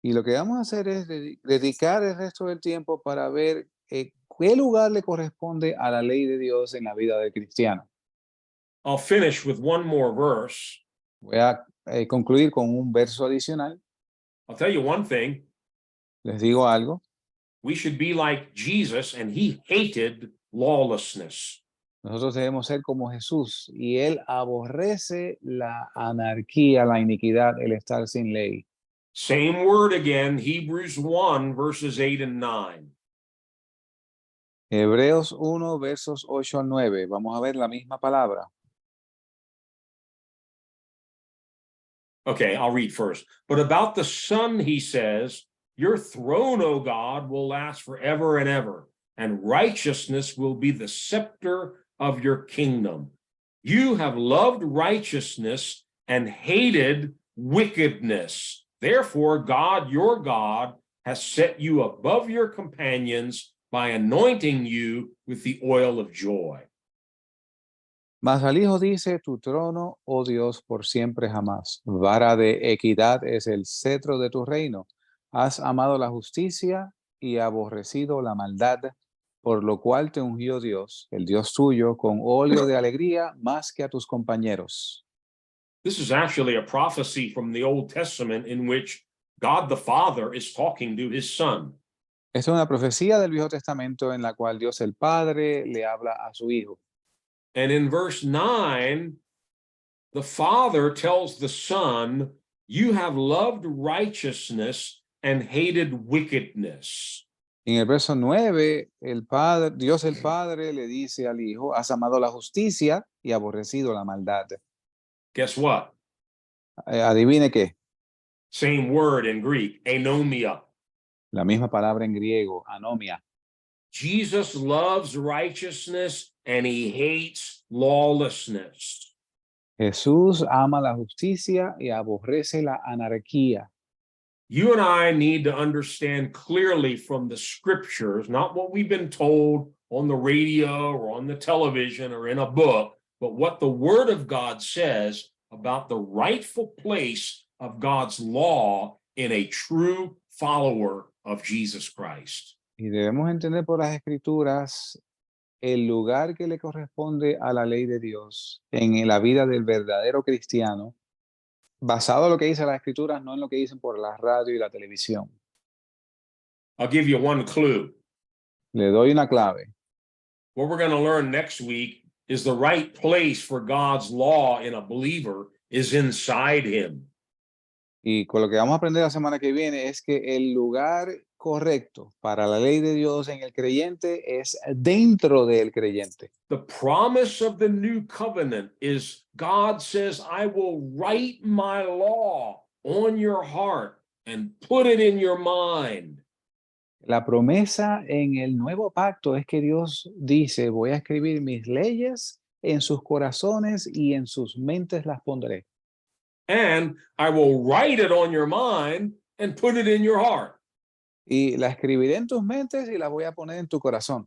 Y lo que vamos a hacer es dedicar el resto del tiempo para ver qué lugar le corresponde a la ley de Dios en la vida del cristiano. I'll finish with one more verse. Voy a concluir con un verso adicional. I'll tell you one thing. Les digo algo. We should be like Jesus, and he hated lawlessness. Nosotros debemos ser como Jesús y él aborrece la anarquía, la iniquidad, el estar sin ley. Same word again, Hebrews 1, verses 8 and 9. Hebreos 1, versos 8 al 9. Vamos a ver la misma palabra. Okay, I'll read first. But about the Son, he says, your throne, O God, will last forever and ever, and righteousness will be the scepter of your kingdom. You have loved righteousness and hated wickedness. Therefore, God, your God, has set you above your companions by anointing you with the oil of joy. Mas al Hijo dice, tu trono, oh Dios, por siempre jamás. Vara de equidad es el cetro de tu reino. Has amado la justicia y aborrecido la maldad, por lo cual te ungió Dios, el Dios tuyo, con óleo de alegría más que a tus compañeros. This is actually a prophecy from the Old Testament in which God the Father is talking to his Son. Esta es una profecía del Viejo Testamento en la cual Dios el Padre le habla a su Hijo. And in verse 9, the Father tells the Son, you have loved righteousness and hated wickedness. En el verso 9, el Padre, Dios el Padre le dice al Hijo, has amado la justicia y aborrecido la maldad. Guess what? Adivine qué. Same word in Greek, anomia. La misma palabra en griego, anomia. Jesus loves righteousness and he hates lawlessness. Jesús ama la justicia y aborrece la anarquía. You and I need to understand clearly from the scriptures, not what we've been told on the radio or on the television or in a book, but what the word of God says about the rightful place of God's law in a true follower of Jesus Christ. Y debemos entender por las escrituras el lugar que le corresponde a la ley de Dios en la vida del verdadero cristiano, basado en lo que dice las escrituras, no en lo que dicen por la radio y la televisión. I'll give you one clue. Le doy una clave. What we're going to learn next week is the right place for God's law in a believer is inside him. Y con lo que vamos a aprender la semana que viene es que el lugar correcto para la ley de Dios en el creyente es dentro del creyente. The promise of the new covenant is God says, I will write my law on your heart and put it in your mind. La promesa en el nuevo pacto es que Dios dice, voy a escribir mis leyes en sus corazones y en sus mentes las pondré. And I will write it on your mind and put it in your heart. Y la escribiré en tus mentes y la voy a poner en tu corazón.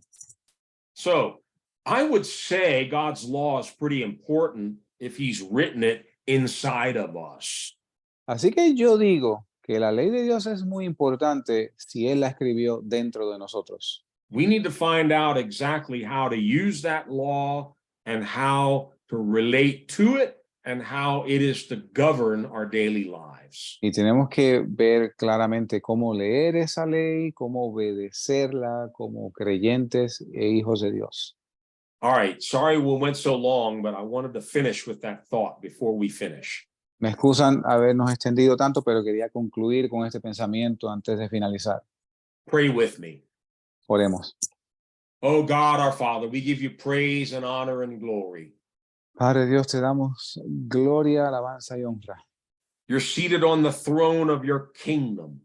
So I would say God's law is pretty important if he's written it inside of us. Así que yo digo que la ley de Dios es muy importante si Él la escribió dentro de nosotros. We need to find out exactly how to use that law and how to relate to it and how it is to govern our daily lives. Y tenemos que ver claramente cómo leer esa ley, cómo obedecerla como creyentes e hijos de Dios. All right, sorry we went so long, but I wanted to finish with that thought before we finish. Me excusan habernos extendido tanto, pero quería concluir con este pensamiento antes de finalizar. Pray with me. Oremos. Oh God, our Father, we give you praise and honor and glory. Padre Dios, te damos gloria, alabanza y honra. You're seated on the throne of your kingdom.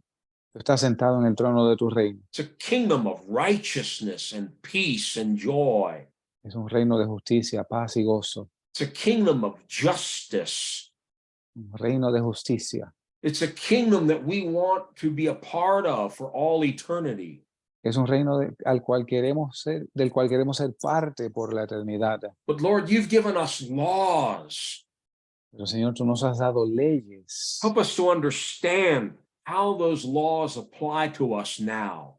Tú estás sentado en el trono de tu reino. It's a kingdom of righteousness and peace and joy. Es un reino de justicia, paz y gozo. It's a kingdom of justice. Un reino de justicia. It's a kingdom that we want to be a part of for all eternity. Es un reino del cual queremos ser parte por la eternidad. But Lord, you've given us laws. Pero Señor, tú nos has dado leyes. Help us to understand how those laws apply to us now.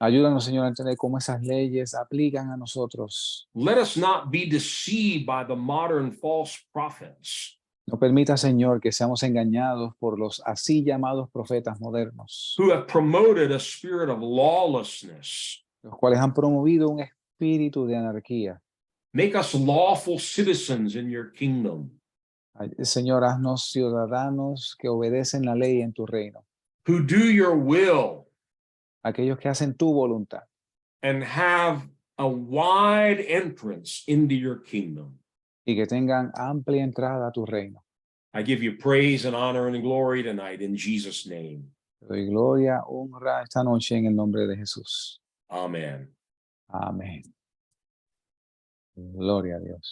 Ayúdanos, Señor, a entender cómo esas leyes aplican a nosotros. Let us not be deceived by the modern false prophets No permita, Señor, que seamos engañados por los así llamados profetas modernos, who have promoted a spirit of lawlessness. los cuales han promovido un espíritu de anarquía. Make us lawful citizens in your kingdom, Señor, haznos ciudadanos que obedecen la ley en tu reino, who do your will aquellos que hacen tu voluntad and have a wide entrance into your kingdom. y que tengan amplia entrada a tu reino. I give you praise and honor and glory tonight in Jesus' name. Te doy gloria, honra esta noche en el nombre de Jesús. Amen. Amén. Gloria a Dios.